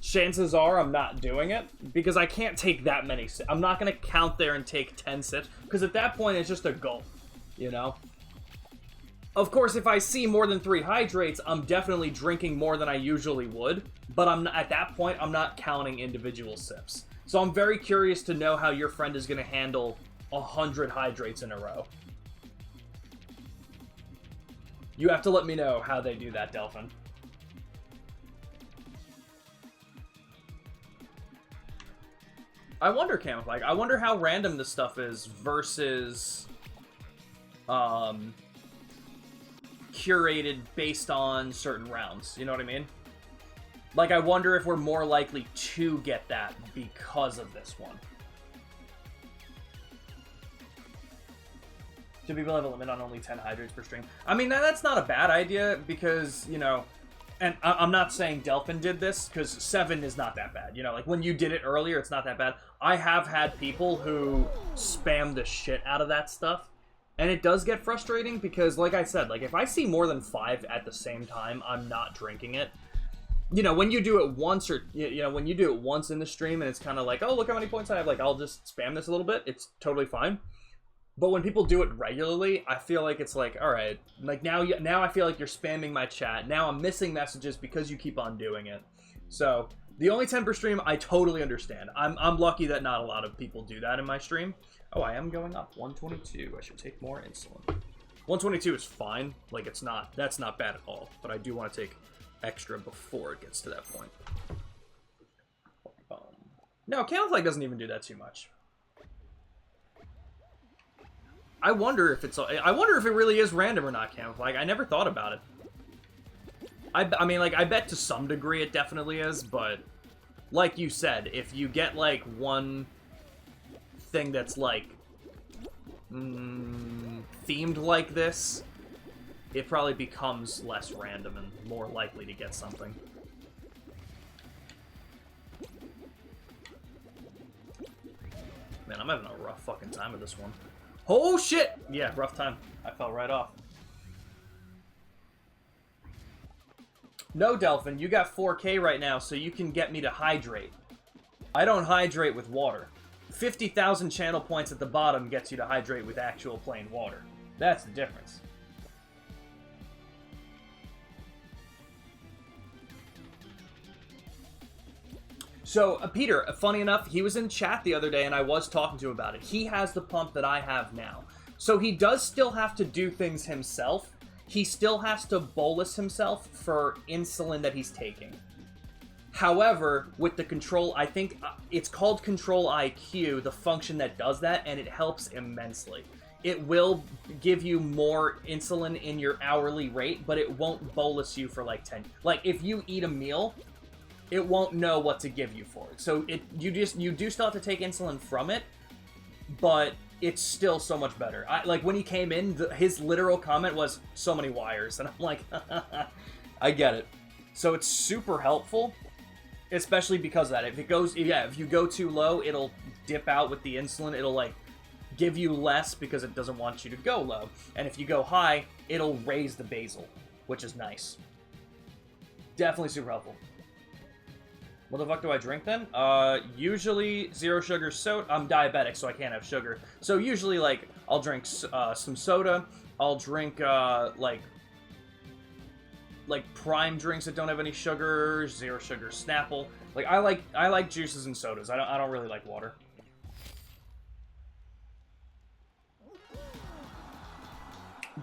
chances are I'm not doing it, because I can't take that many sips. I'm not going to count there and take 10 sips, because at that point it's just a gulp, you know? Of course, if I see more than 3 hydrates, I'm definitely drinking more than I usually would, but at that point, I'm not counting individual sips. So I'm very curious to know how your friend is going to handle 100 hydrates in a row. You have to let me know how they do that, Delphin. I wonder, Camouflage, I wonder how random this stuff is versus curated based on certain rounds. You know what I mean? Like, I wonder if we're more likely to get that because of this one. Do people have a limit on only 10 hydrates per stream? I mean, that's not a bad idea because, you know, and I'm not saying Delphin did this because 7 is not that bad. You know, like when you did it earlier, it's not that bad. I have had people who spam the shit out of that stuff. And it does get frustrating because, like I said, like if I see more than 5 at the same time, I'm not drinking it. You know, when you do it once or, you know, when you do it once in the stream and it's kind of like, oh, look how many points I have, like, I'll just spam this a little bit. It's totally fine. But when people do it regularly, I feel like it's like, all right, like now I feel like you're spamming my chat. Now I'm missing messages because you keep on doing it. So the only 10 per stream, I totally understand. I'm lucky that not a lot of people do that in my stream. Oh, I am going up. 122. I should take more insulin. 122 is fine. Like, it's not, that's not bad at all. But I do want to take extra before it gets to that point. No, Camouflage doesn't even do that too much. I wonder if it's, I wonder if it really is random or not, Camouflage. I never thought about it. I mean, like, I bet to some degree it definitely is, but like you said, if you get, like, one thing that's, like, themed like this, it probably becomes less random and more likely to get something. Man, I'm having a rough fucking time with this one. Oh, shit! Yeah, rough time. I fell right off. No, Delphin, you got 4K right now, so you can get me to hydrate. I don't hydrate with water. 50,000 channel points at the bottom gets you to hydrate with actual plain water. That's the difference. So, Peter, funny enough, he was in chat the other day and I was talking to him about it. He has the pump that I have now. So he does still have to do things himself. He still has to bolus himself for insulin that he's taking. However, with the control, I think it's called Control IQ, the function that does that, and it helps immensely. It will give you more insulin in your hourly rate, but it won't bolus you for like 10. Like, if you eat a meal, it won't know what to give you for it. So you do still have to take insulin from it, but it's still so much better. Like when he came in, his literal comment was so many wires, and I'm like, I get it. So it's super helpful, especially because of that. If you go too low, it'll dip out with the insulin. It'll like give you less because it doesn't want you to go low. And if you go high, it'll raise the basal, which is nice. Definitely super helpful. What the fuck do I drink then? Usually zero sugar soda. I'm diabetic, so I can't have sugar. So usually, like, I'll drink some soda. I'll drink, like prime drinks that don't have any sugar, zero sugar Snapple. Like, I like juices and sodas. I don't really like water.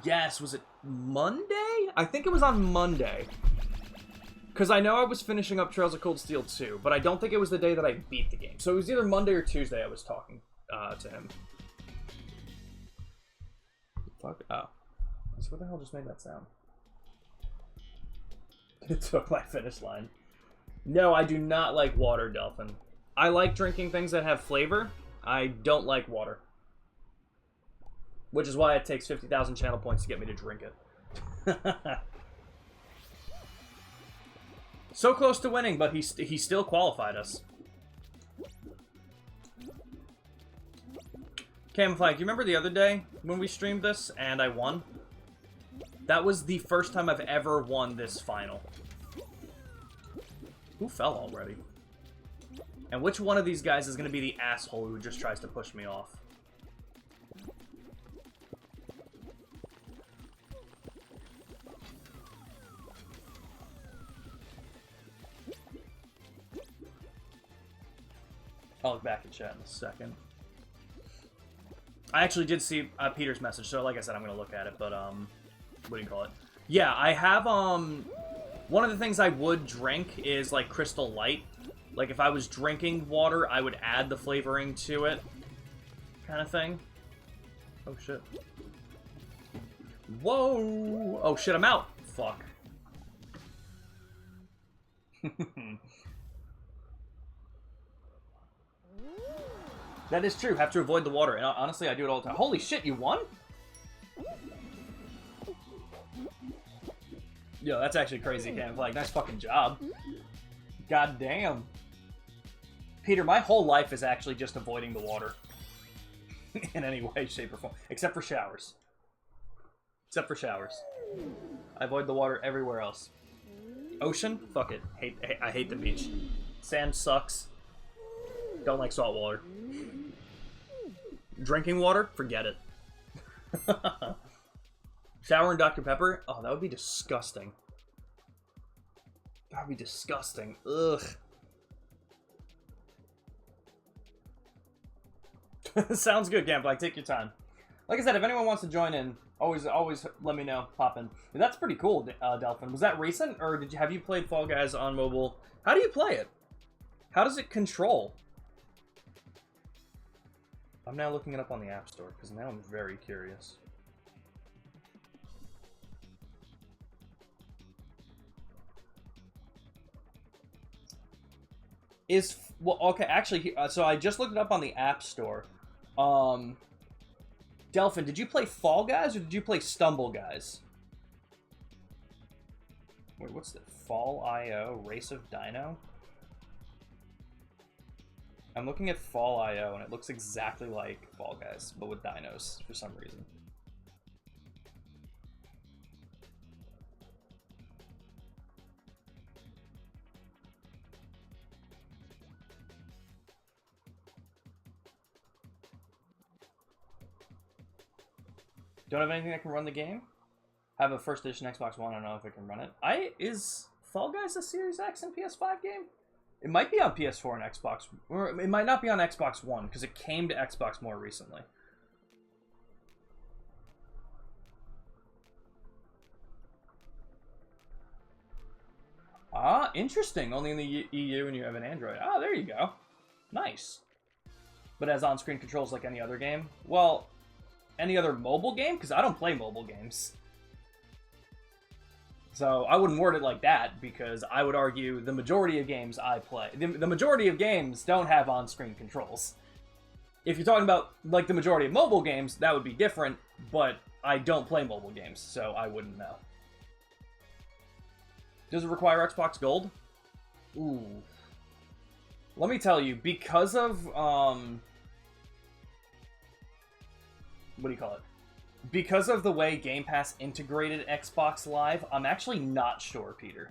Yes, was it Monday? I think it was on Monday. Because I know I was finishing up Trails of Cold Steel 2, but I don't think it was the day that I beat the game. So it was either Monday or Tuesday I was talking to him. Fuck. Oh. So what the hell just made that sound? It took my finish line. No, I do not like water, Delphin. I like drinking things that have flavor. I don't like water. Which is why it takes 50,000 channel points to get me to drink it. So close to winning, but he still qualified us. Camouflage, you remember the other day when we streamed this and I won? That was the first time I've ever won this final. Who fell already? And which one of these guys is going to be the asshole who just tries to push me off? I'll look back at chat in a second. I actually did see Peter's message, so like I said, I'm going to look at it, but, what do you call it? Yeah, I have, one of the things I would drink is, like, Crystal Light. Like, if I was drinking water, I would add the flavoring to it, kind of thing. Oh, shit. Whoa! Oh, shit, I'm out! Fuck. That is true. Have to avoid the water. And honestly, I do it all the time. Holy shit, you won? Yo, that's actually crazy, Camouflage. Nice fucking job. God damn. Peter, my whole life is actually just avoiding the water. In any way, shape, or form. Except for showers. Except for showers. I avoid the water everywhere else. Ocean? Fuck it. I hate the beach. Sand sucks. Don't like salt water. Drinking water? Forget it. Shower and Dr. Pepper? Oh, that would be disgusting. That would be disgusting. Ugh. Sounds good, Gamble. Take your time. Like I said, if anyone wants to join in, always let me know. Pop in. That's pretty cool, Delphin. Was that recent, or have you played Fall Guys on mobile? How do you play it? How does it control? I'm now looking it up on the App Store, because now I'm very curious. Well, okay, actually, so I just looked it up on the App Store. Delphin, did you play Fall Guys, or did you play Stumble Guys? Wait, what's that? Fall.io, Race of Dino? I'm looking at Fall.io, and it looks exactly like Fall Guys, but with dinos, for some reason. Don't have anything that can run the game? Have a first edition Xbox One, I don't know if it can run it. Is Fall Guys a Series X and PS5 game? It might be on PS4 and Xbox, or it might not be on Xbox One, because it came to Xbox more recently. Ah, interesting. Only in the EU and you have an Android. Ah, there you go. Nice. But as on-screen controls like any other game? Well, any other mobile game? Because I don't play mobile games. So I wouldn't word it like that, because I would argue the majority of games I play, the majority of games don't have on-screen controls. If you're talking about, like, the majority of mobile games, that would be different, but I don't play mobile games, so I wouldn't know. Does it require Xbox Gold? Ooh. Let me tell you, because of, what do you call it? Because of the way Game Pass integrated Xbox Live, I'm actually not sure, Peter.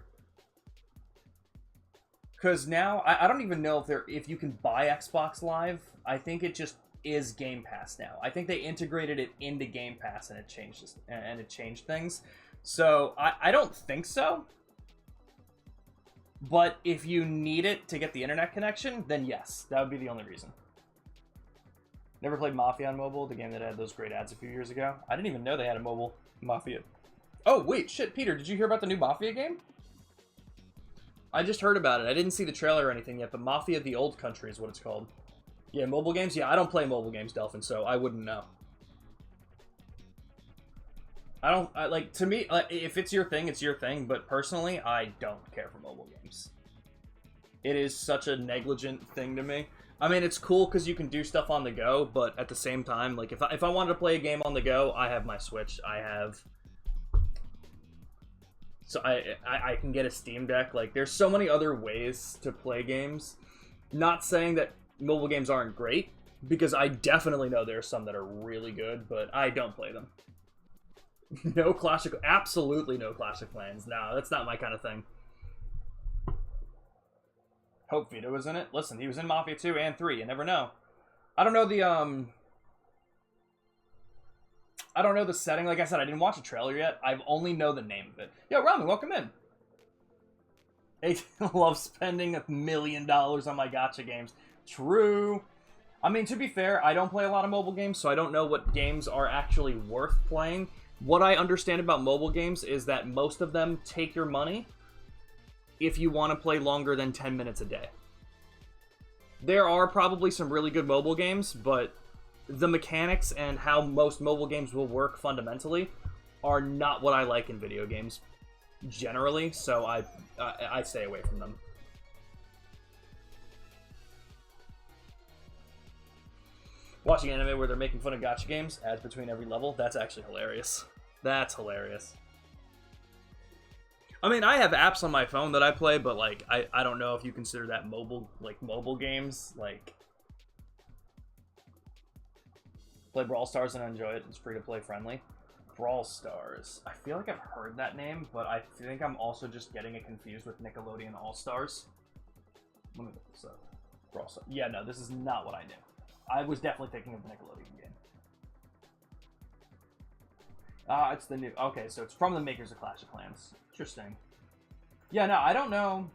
Because now, I don't even know if you can buy Xbox Live. I think it just is Game Pass now. I think they integrated it into Game Pass and it changed things. So, I don't think so. But if you need it to get the internet connection, then yes, that would be the only reason. Never played Mafia on mobile, the game that had those great ads a few years ago. I didn't even know they had a mobile Mafia. Oh, wait, shit, Peter, did you hear about the new Mafia game? I just heard about it. I didn't see the trailer or anything yet, but Mafia the Old Country is what it's called. Yeah, mobile games? Yeah, I don't play mobile games, Delphin, so I wouldn't know. To me, if it's your thing, it's your thing, but personally, I don't care for mobile games. It is such a negligent thing to me. I mean, it's cool because you can do stuff on the go, but at the same time, like, if I wanted to play a game on the go, I have my Switch. So I can get a Steam Deck. Like, there's so many other ways to play games. Not saying that mobile games aren't great, because I definitely know there are some that are really good, but I don't play them. No Classic... Absolutely no Classic Clans. No, that's not my kind of thing. Hope Vito was in it. Listen, he was in Mafia 2 and 3. You never know. I don't know the, I don't know the setting. Like I said, I didn't watch a trailer yet. I only know the name of it. Yo, Ramen, welcome in. I love spending $1 million on my gacha games. True. I mean, to be fair, I don't play a lot of mobile games, so I don't know what games are actually worth playing. What I understand about mobile games is that most of them take your money if you want to play longer than 10 minutes a day. There are probably some really good mobile games, but the mechanics and how most mobile games will work fundamentally are not what I like in video games generally, so I stay away from them. Watching anime where they're making fun of gacha games, ads between every level, that's actually hilarious. That's hilarious. I mean, I have apps on my phone that I play, but, like, I don't know if you consider that mobile games. Like, play Brawl Stars and enjoy it. It's free-to-play friendly. Brawl Stars. I feel like I've heard that name, but I think I'm also just getting it confused with Nickelodeon All-Stars. Let me look this up. Brawl Stars. Yeah, no, this is not what I knew. I was definitely thinking of the Nickelodeon game. It's the new... Okay, so it's from the makers of Clash of Clans. Interesting. Yeah, no, I don't know.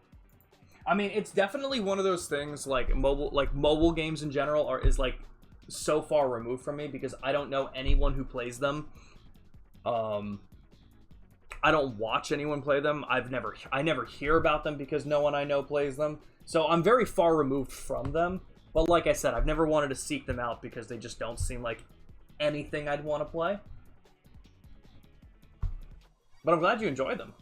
I mean, it's definitely one of those things, like mobile games in general is like so far removed from me because I don't know anyone who plays them. I don't watch anyone play them. I never hear about them because no one I know plays them. So I'm very far removed from them. But like I said, I've never wanted to seek them out because they just don't seem like anything I'd want to play. But I'm glad you enjoyed them.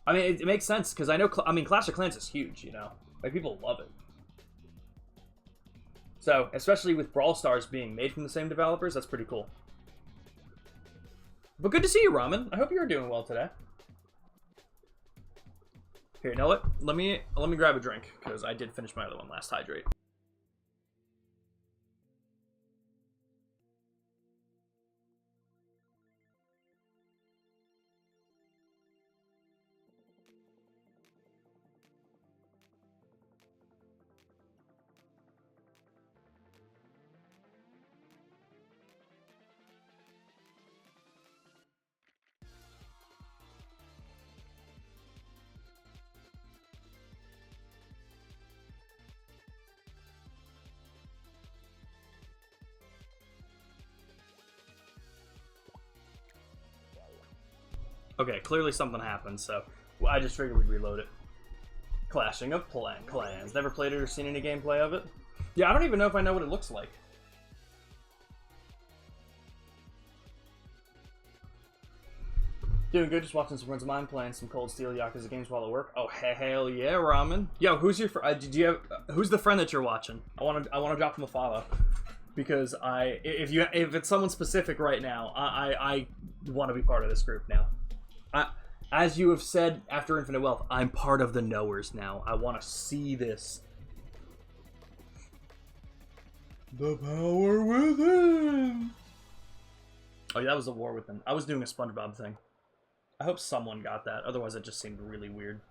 I mean, it makes sense, because I know, Clash of Clans is huge, you know? Like, people love it. So, especially with Brawl Stars being made from the same developers, that's pretty cool. But good to see you, Ramen. I hope you're doing well today. Here, you know what? Let me grab a drink, because I did finish my other one last hydrate. Okay, clearly something happened, so I just figured we'd reload it. Clashing of Clans. Never played it or seen any gameplay of it? Yeah, I don't even know if I know what it looks like. Doing good, just watching some friends of mine playing some Cold Steel Yakuza games while at work. Oh hell yeah, Ramen. Yo, who's your who's the friend that you're watching? I wanna drop him a follow. Because if it's someone specific right now, I want to be part of this group now. As you have said after Infinite Wealth, I'm part of the knowers now. I want to see this. The power within. Oh yeah, that was the war within. I was doing a SpongeBob thing. I hope someone got that. Otherwise, it just seemed really weird.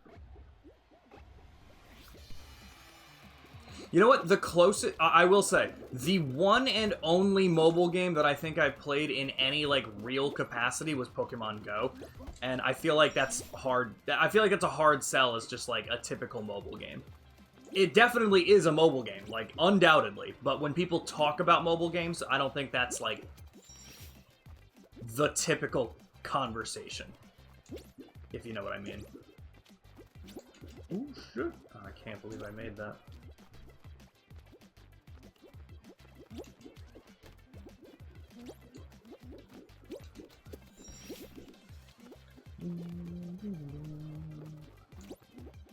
You know what? The closest... I will say, the one and only mobile game that I think I've played in any, like, real capacity was Pokemon Go. And I feel like that's hard... I feel like it's a hard sell as just, like, a typical mobile game. It definitely is a mobile game, like, undoubtedly. But when people talk about mobile games, I don't think that's, like, the typical conversation. If you know what I mean. Ooh, shit. Oh, I can't believe I made that.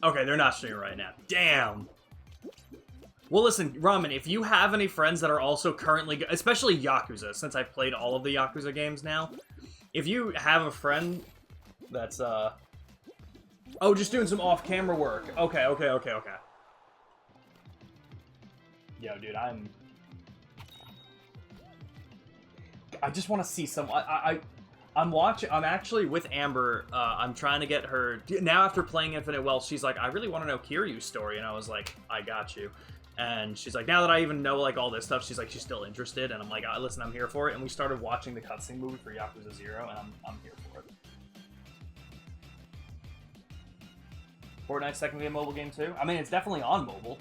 Okay, they're not streaming right now. Damn. Well, listen, Ramen, if you have any friends that are also currently... Especially Yakuza, since I've played all of the Yakuza games now. If you have a friend that's, Oh, just doing some off-camera work. Okay. Yo, dude, I just want to see some... I'm actually with Amber, I'm trying to get her... Now after playing Infinite Wealth, she's like, I really want to know Kiryu's story, and I was like, I got you. And she's like, now that I even know, like, all this stuff, she's like, she's still interested, and I'm like, listen, I'm here for it, and we started watching the cutscene movie for Yakuza 0, and I'm here for it. Fortnite's technically a mobile game, too? I mean, it's definitely on mobile.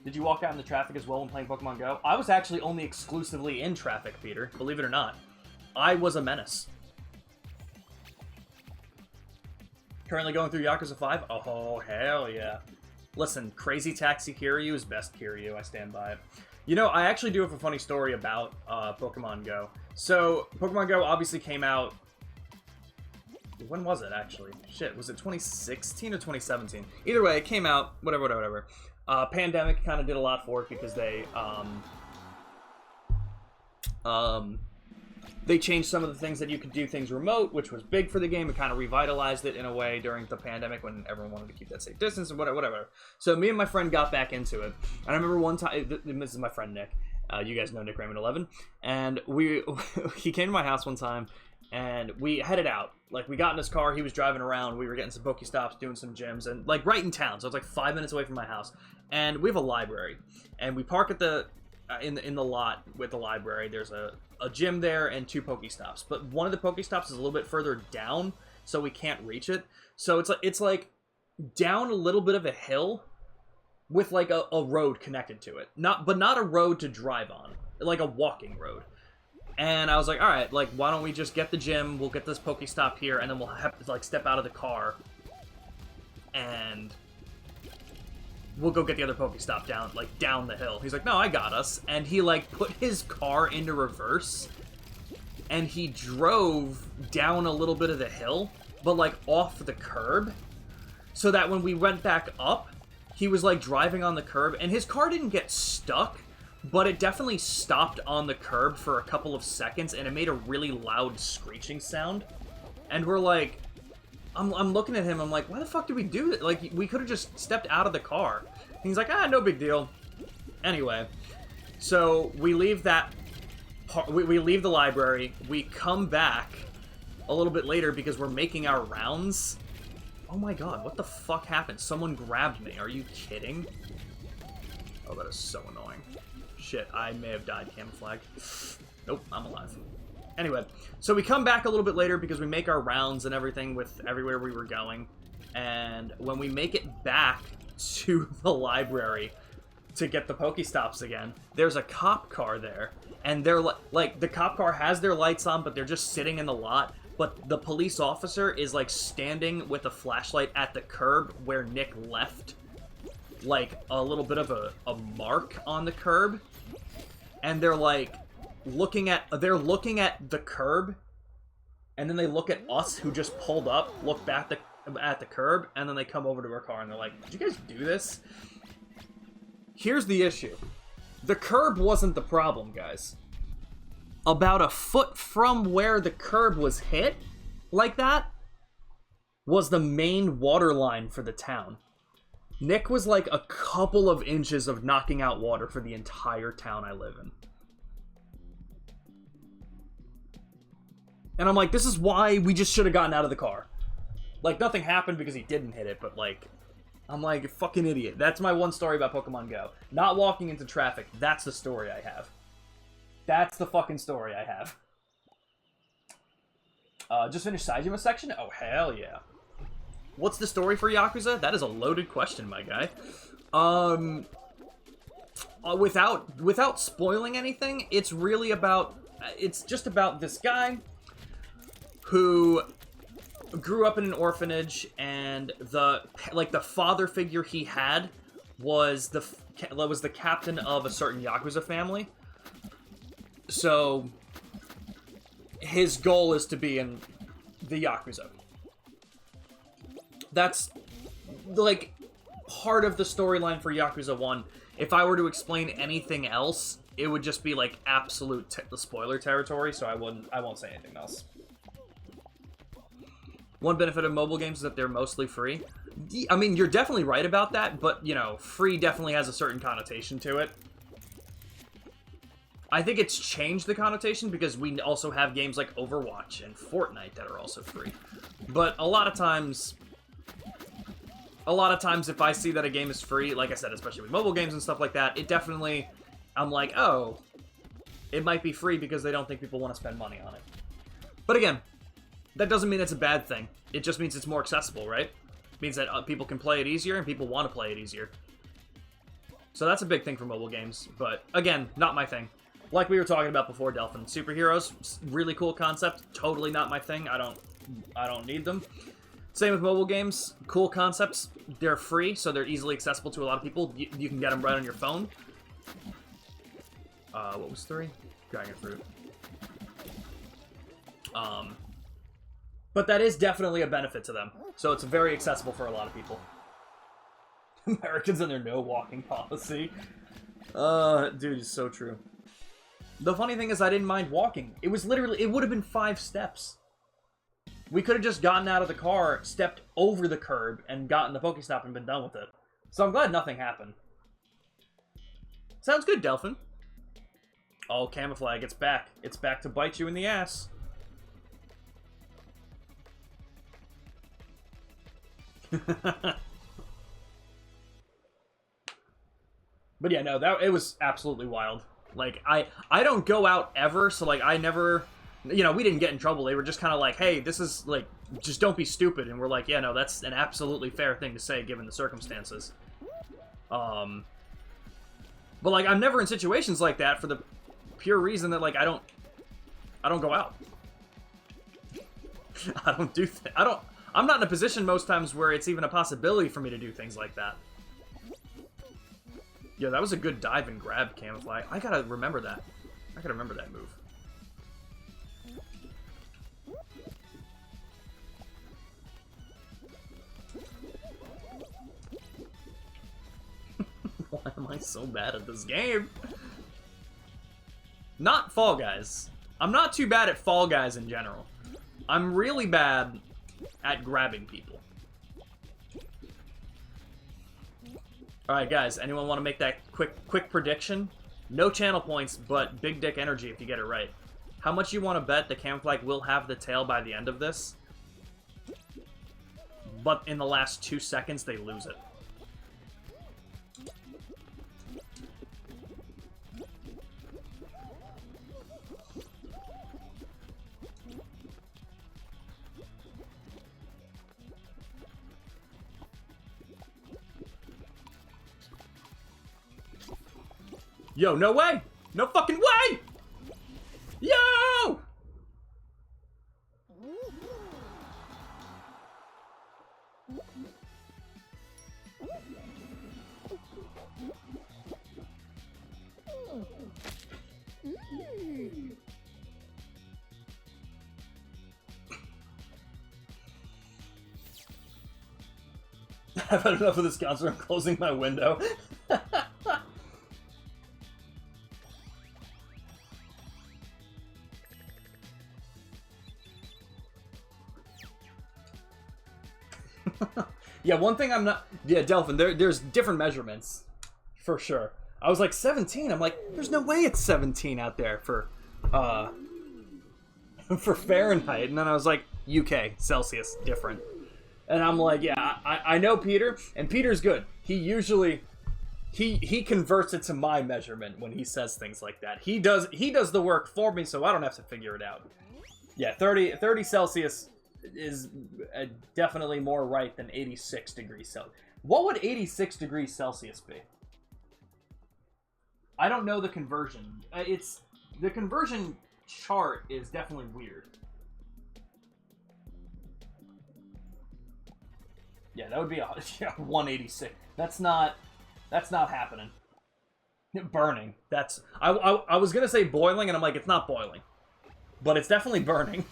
Did you walk out in the traffic as well when playing Pokemon Go? I was actually only exclusively in traffic, Peter, believe it or not. I was a menace. Currently going through Yakuza 5? Oh, hell yeah. Listen, Crazy Taxi Kiryu is best Kiryu. I stand by it. You know, I actually do have a funny story about Pokemon Go. So, Pokemon Go obviously came out... When was it, actually? Shit, was it 2016 or 2017? Either way, it came out, whatever. Pandemic kind of did a lot for it because they changed some of the things that you could do things remote, which was big for the game. It kind of revitalized it in a way during the pandemic when everyone wanted to keep that safe distance and whatever. So me and my friend got back into it. And I remember one time, this is my friend Nick. You guys know Nick Raymond 11. And he came to my house one time and we headed out. Like, we got in his car, he was driving around, we were getting some Pokestops, doing some gyms, and like right in town. So it's like 5 minutes away from my house. And we have a library. And we park at the in the lot with the library. There's a gym there and 2 Pokestops, but one of the Pokestops is a little bit further down, so we can't reach it. So it's like down a little bit of a hill with like a road connected to it, but not a road to drive on, like a walking road. And I was like, all right, like, why don't we just get the gym? We'll get this Pokestop here, and then we'll have to like step out of the car and we'll go get the other Pokestop down the hill. He's like, no, I got us. And he, like, put his car into reverse, and he drove down a little bit of the hill, but, like, off the curb, so that when we went back up, he was, like, driving on the curb, and his car didn't get stuck, but it definitely stopped on the curb for a couple of seconds, and it made a really loud screeching sound. And we're like... I'm looking at him, I'm like, why the fuck did we do that? Like, we could have just stepped out of the car. And he's like, no big deal. Anyway, so we leave that, we leave the library, we come back a little bit later because we're making our rounds. Oh my god, what the fuck happened? Someone grabbed me, are you kidding? Oh, that is so annoying. Shit, I may have died camouflage. Nope, I'm alive. Anyway, so we come back a little bit later because we make our rounds and everything with everywhere we were going. And when we make it back to the library to get the Pokestops again, there's a cop car there. And they're like, the cop car has their lights on, but they're just sitting in the lot. But the police officer is like standing with a flashlight at the curb where Nick left. Like a little bit of a mark on the curb. And they're like... they're looking at the curb, and then they look at us who just pulled up, look back at the curb, and then they come over to our car and they're like, did you guys do this? Here's the issue. The curb wasn't the problem, guys. About a foot from where the curb was hit, like that, was the main water line for the town. Nick was like a couple of inches of knocking out water for the entire town I live in. And I'm like, this is why we just should have gotten out of the car. Like, nothing happened because he didn't hit it, but like, I'm like, you fucking idiot. That's my one story about Pokemon Go. Not walking into traffic. That's the story I have. That's the fucking story I have. Just finished Saejima section? Oh, hell yeah. What's the story for Yakuza? That is a loaded question, my guy. Without spoiling anything, it's really about... It's just about this guy who grew up in an orphanage, and the father figure he had was the captain of a certain Yakuza family. So his goal is to be in the Yakuza. That's like part of the storyline for Yakuza 1. If I were to explain anything else, it would just be like absolute spoiler territory, so I won't say anything else. One benefit of mobile games is that they're mostly free. I mean, you're definitely right about that, but, you know, free definitely has a certain connotation to it. I think it's changed the connotation because we also have games like Overwatch and Fortnite that are also free. But a lot of times if I see that a game is free, like I said, especially with mobile games and stuff like that, it definitely, I'm like, oh, it might be free because they don't think people want to spend money on it. But again, that doesn't mean it's a bad thing. It just means it's more accessible, right? It means that people can play it easier and people want to play it easier. So that's a big thing for mobile games, but again, not my thing. Like we were talking about before, Delphin. Superheroes, really cool concept, totally not my thing. I don't need them. Same with mobile games, cool concepts. They're free, so they're easily accessible to a lot of people. You can get them right on your phone. What was 3? Dragon Fruit. But that is definitely a benefit to them. So it's very accessible for a lot of people. Americans and their no walking policy. Dude, it's so true. The funny thing is I didn't mind walking. It was literally, it would have been 5 steps. We could have just gotten out of the car, stepped over the curb, and gotten the Pokestop and been done with it. So I'm glad nothing happened. Sounds good, Delphin. Oh, Camouflage, it's back. It's back to bite you in the ass. But yeah, no, it was absolutely wild. Like, I don't go out ever, so like I never, you know, we didn't get in trouble. They were just kind of like, hey, this is like, just don't be stupid. And we're like, yeah, no, that's an absolutely fair thing to say given the circumstances. But like, I'm never in situations like that for the pure reason that like I don't go out. I don't do I'm not in a position most times where it's even a possibility for me to do things like that. Yeah, that was a good dive and grab, Camouflage. I gotta remember that. I gotta remember that move. Why am I so bad at this game? Not Fall Guys. I'm not too bad at Fall Guys in general. I'm really bad at grabbing people. Alright guys, anyone want to make that quick prediction? No channel points, but big dick energy if you get it right. How much you want to bet the Camouflage will have the tail by the end of this? But in the last 2 seconds, they lose it. Yo, no way! No fucking way! Yo! I've had enough of this concert. I'm closing my window. Yeah, one thing I'm not... Yeah, Delphin, there's different measurements. For sure. I was like, 17? I'm like, there's no way it's 17 out there for Fahrenheit. And then I was like, UK, Celsius, different. And I'm like, yeah, I know Peter, and Peter's good. He usually... He converts it to my measurement when he says things like that. He does the work for me, so I don't have to figure it out. Yeah, 30 Celsius is definitely more right than 86 degrees Celsius. What would 86 degrees Celsius be? I don't know the conversion. The conversion chart is definitely weird. Yeah, that would be 186. That's not happening. Burning. That's I was gonna say boiling, and I'm like, it's not boiling, but it's definitely burning.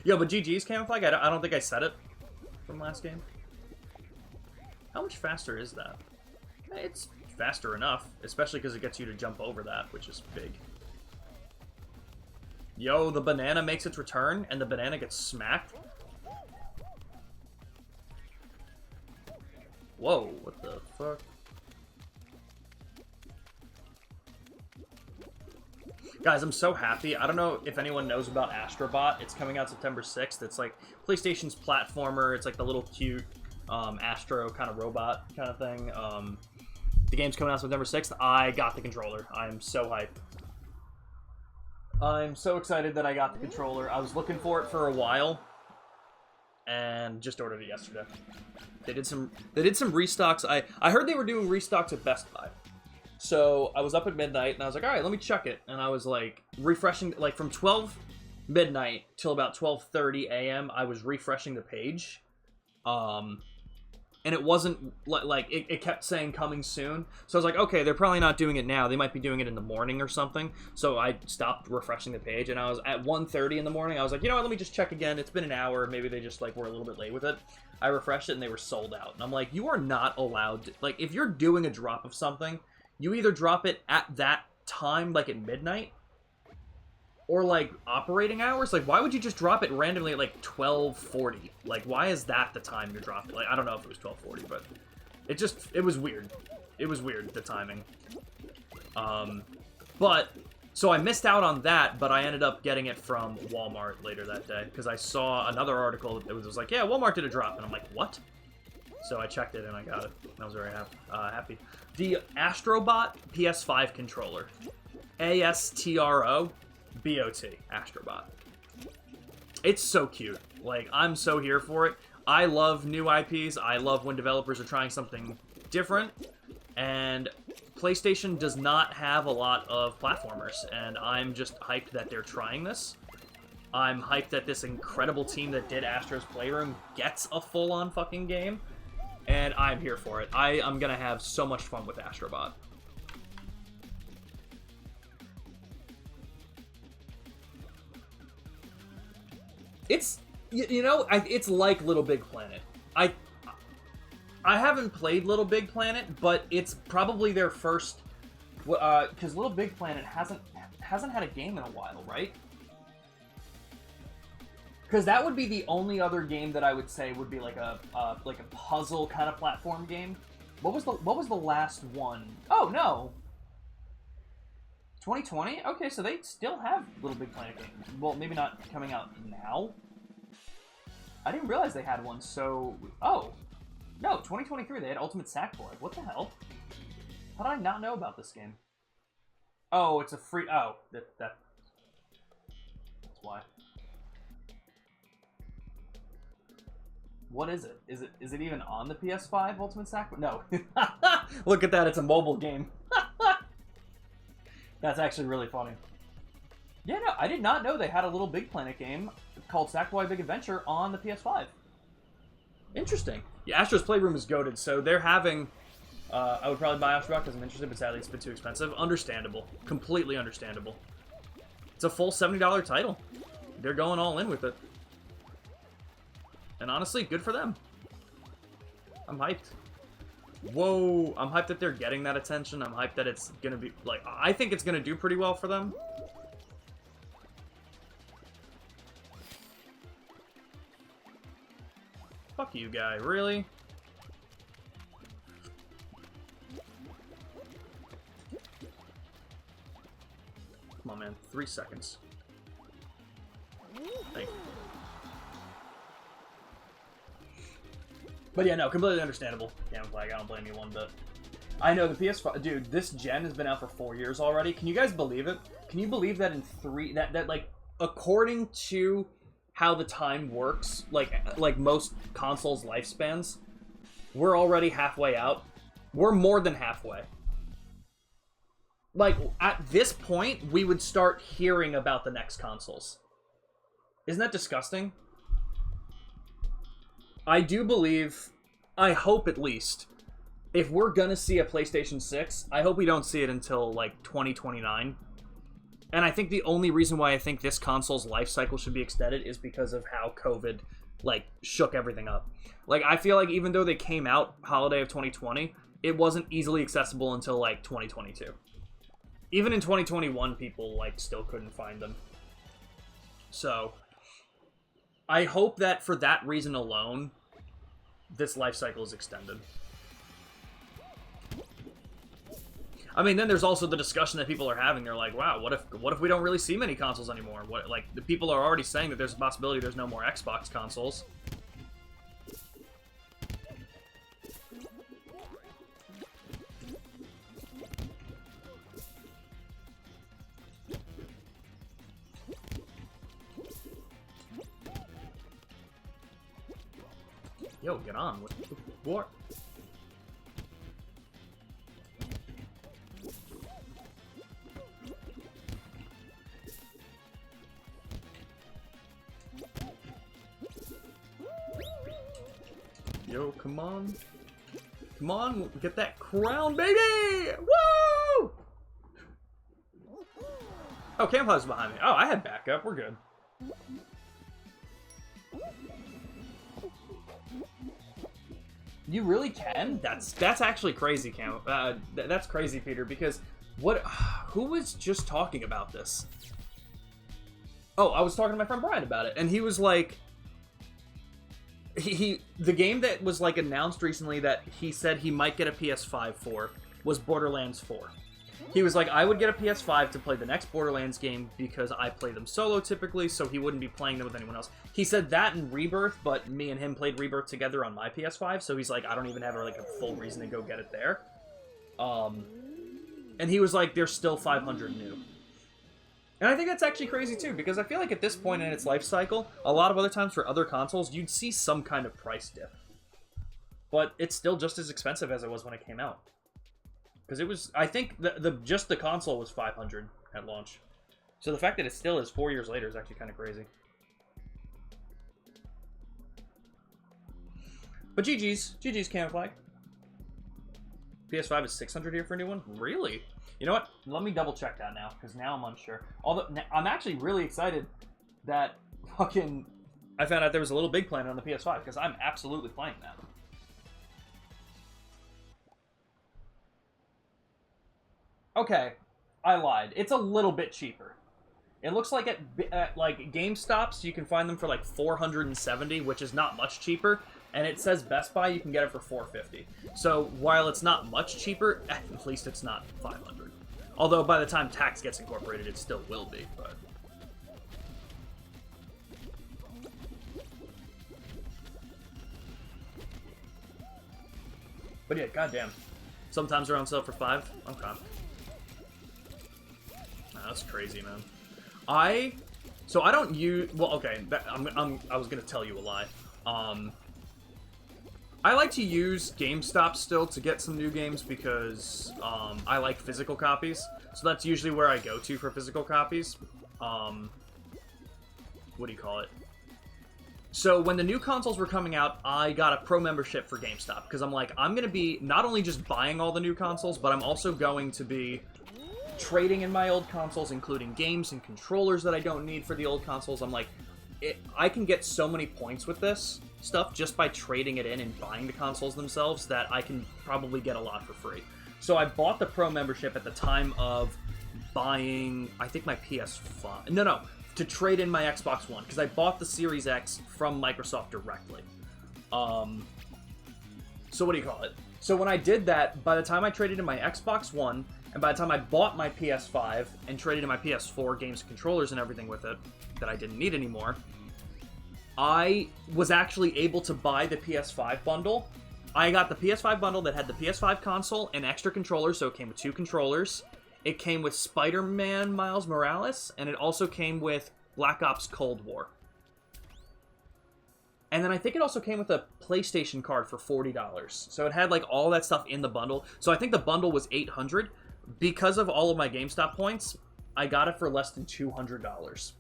Yo, but GG's Camouflage, I don't think I said it from last game. How much faster is that? It's faster enough, especially because it gets you to jump over that, which is big. Yo, the banana makes its return, and the banana gets smacked. Whoa, what the fuck? Guys, I'm so happy. I don't know if anyone knows about Astrobot. It's coming out September 6th. It's like PlayStation's platformer. It's like the little cute Astro kind of robot kind of thing. The game's coming out September 6th. I got the controller. I'm so hyped. I'm so excited that I got the controller. I was looking for it for a while, and just ordered it yesterday. They did some restocks. I heard they were doing restocks at Best Buy. So I was up at midnight, and I was like, all right, let me check it. And I was like refreshing, like from 12 midnight till about 12:30 a.m. I was refreshing the page, and it wasn't like it kept saying coming soon. So I was like, okay, they're probably not doing it now. They might be doing it in the morning or something. So I stopped refreshing the page, and I was at 1:30 in the morning. I was like, you know what? Let me just check again. It's been an hour. Maybe they just like were a little bit late with it. I refreshed it, and they were sold out. And I'm like, you are not allowed to, like, if you're doing a drop of something, you either drop it at that time, like at midnight, or like operating hours. Like, why would you just drop it randomly at like 12:40? Like, why is that the time you're dropping? Like, I don't know if it was 12:40, but it was weird. It was weird, the timing. But so I missed out on that, but I ended up getting it from Walmart later that day because I saw another article that was like, yeah, Walmart did a drop, and I'm like, what? So I checked it and I got it. I was very happy. The Astrobot PS5 controller. ASTROBOT. Astrobot. It's so cute. Like, I'm so here for it. I love new IPs. I love when developers are trying something different. And PlayStation does not have a lot of platformers. And I'm just hyped that they're trying this. I'm hyped that this incredible team that did Astro's Playroom gets a full-on fucking game. And I'm here for it. I'm gonna have so much fun with Astrobot. It's, you know, it's like Little Big Planet. I haven't played Little Big Planet, but it's probably their first, because Little Big Planet hasn't had a game in a while, right? Because that would be the only other game that I would say would be like a puzzle kind of platform game. What was the last one? Oh no, 2020. Okay, so they still have Little Big Planet games. Well, maybe not coming out now. I didn't realize they had one. So no, 2023 they had Ultimate Sackboy. What the hell? How did I not know about this game? Oh, it's a free. Oh, that's why. What is it? Is it even on the PS5 Ultimate Sackboy? No. Look at that, it's a mobile game. That's actually really funny. Yeah, no, I did not know they had a Little Big Planet game called Sackboy Big Adventure on the PS5. Interesting. Yeah, Astro's Playroom is goated, so they're having I would probably buy Aftershock because I'm interested, but sadly it's a bit too expensive. Understandable. Completely understandable. It's a full $70 title. They're going all in with it. And honestly, good for them. I'm hyped. Whoa, I'm hyped that they're getting that attention. I'm hyped that it's gonna be, like, I think it's gonna do pretty well for them. Fuck you, guy. Really? Come on, man. 3 seconds. Thank you. But yeah, no, completely understandable. Damn flag, I don't blame you one bit. I know, the PS5... Dude, this gen has been out for 4 years already. Can you guys believe it? Can you believe that in 3... That like, according to how the time works, like most consoles' lifespans, we're already halfway out. We're more than halfway. Like, at this point, we would start hearing about the next consoles. Isn't that disgusting? I do believe, I hope at least, if we're gonna see a PlayStation 6, I hope we don't see it until, like, 2029. And I think the only reason why I think this console's life cycle should be extended is because of how COVID, like, shook everything up. Like, I feel like even though they came out holiday of 2020, it wasn't easily accessible until, like, 2022. Even in 2021, people, like, still couldn't find them. So, I hope that for that reason alone, this life cycle is extended. I mean, then there's also the discussion that people are having. They're like, wow, what if we don't really see many consoles anymore? What, like, the people are already saying that there's a possibility there's no more Xbox consoles. Yo, get on. What? Yo, come on. Come on, get that crown, baby! Woo! Oh, Campflire's behind me. Oh, I had backup. We're good. You really can? That's actually crazy, Cam. That's crazy, Peter, because what... Who was just talking about this? Oh, I was talking to my friend Brian about it, and he was like... The game that was, like, announced recently that he said he might get a PS5 for was Borderlands 4. He was like, I would get a PS5 to play the next Borderlands game because I play them solo typically, so he wouldn't be playing them with anyone else. He said that in Rebirth, but me and him played Rebirth together on my PS5, so he's like, I don't even have, like, a full reason to go get it there. And he was like, there's still 500 new. And I think that's actually crazy, too, because I feel like at this point in its life cycle, a lot of other times for other consoles, you'd see some kind of price dip. But it's still just as expensive as it was when it came out. Because it was, I think, just the console was 500 at launch. So the fact that it still is 4 years later is actually kind of crazy. But GG's Camouflage. PS5 is 600 here for a new one? Really? You know what? Let me double check that now, because now I'm unsure. Although, I'm actually really excited that fucking... I found out there was a Little Big Planet on the PS5, because I'm absolutely playing that. Okay, I lied. It's a little bit cheaper. It looks like at like GameStops you can find them for like $470, which is not much cheaper. And it says Best Buy you can get it for $450. So while it's not much cheaper, at least it's not $500. Although by the time tax gets incorporated, it still will be. But yeah, goddamn. Sometimes they're on sale for $5. Okay. That's crazy, man. So I don't use... Well, okay. I was going to tell you a lie. I like to use GameStop still to get some new games because I like physical copies. So that's usually where I go to for physical copies. What do you call it? So when the new consoles were coming out, I got a pro membership for GameStop because I'm like, I'm going to be not only just buying all the new consoles, but I'm also going to be trading in my old consoles, including games and controllers that I don't need for the old consoles. I'm like, I can get so many points with this stuff just by trading it in and buying the consoles themselves that I can probably get a lot for free. So I bought the pro membership at the time of buying, I think, my PS5. No, to trade in my Xbox One, because I bought the Series X from Microsoft directly. So what do you call it? So when I did that, by the time I traded in my Xbox One, and by the time I bought my PS5 and traded in my PS4 games and controllers and everything with it that I didn't need anymore, I was actually able to buy the PS5 bundle. I got the PS5 bundle that had the PS5 console and extra controllers, so it came with 2 controllers. It came with Spider-Man Miles Morales, and it also came with Black Ops Cold War. And then I think it also came with a PlayStation card for $40. So it had like all that stuff in the bundle. So I think the bundle was $800. Because of all of my GameStop points, I got it for less than $200.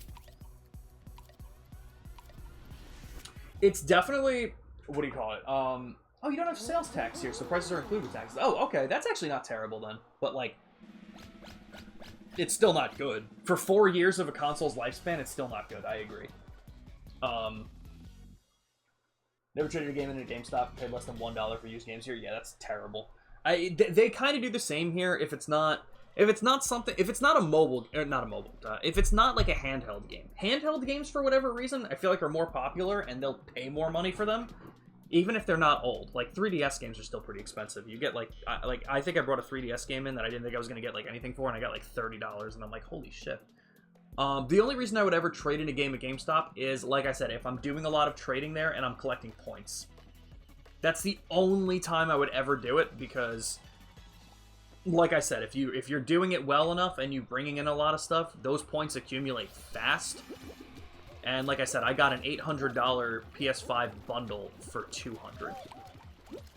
It's definitely, what do you call it? Oh, you don't have sales tax here, so prices are included with taxes. Oh, okay, that's actually not terrible then. But like, it's still not good. For 4 years of a console's lifespan, it's still not good. I agree. Never traded a game in a GameStop, paid less than $1 for used games here. Yeah, that's terrible. They kind of do the same here. If it's not something, if it's not a mobile, or not a mobile, if it's not like a handheld game. Handheld games, for whatever reason, I feel like are more popular, and they'll pay more money for them, even if they're not old. Like 3DS games are still pretty expensive. You get like I think I brought a 3DS game in that I didn't think I was gonna get like anything for, and I got like $30, and I'm like, holy shit. The only reason I would ever trade in a game at GameStop is, like I said, if I'm doing a lot of trading there and I'm collecting points. That's the only time I would ever do it, because, like I said, if you're doing it well enough and you're bringing in a lot of stuff, those points accumulate fast. And like I said, I got an $800 PS5 bundle for $200.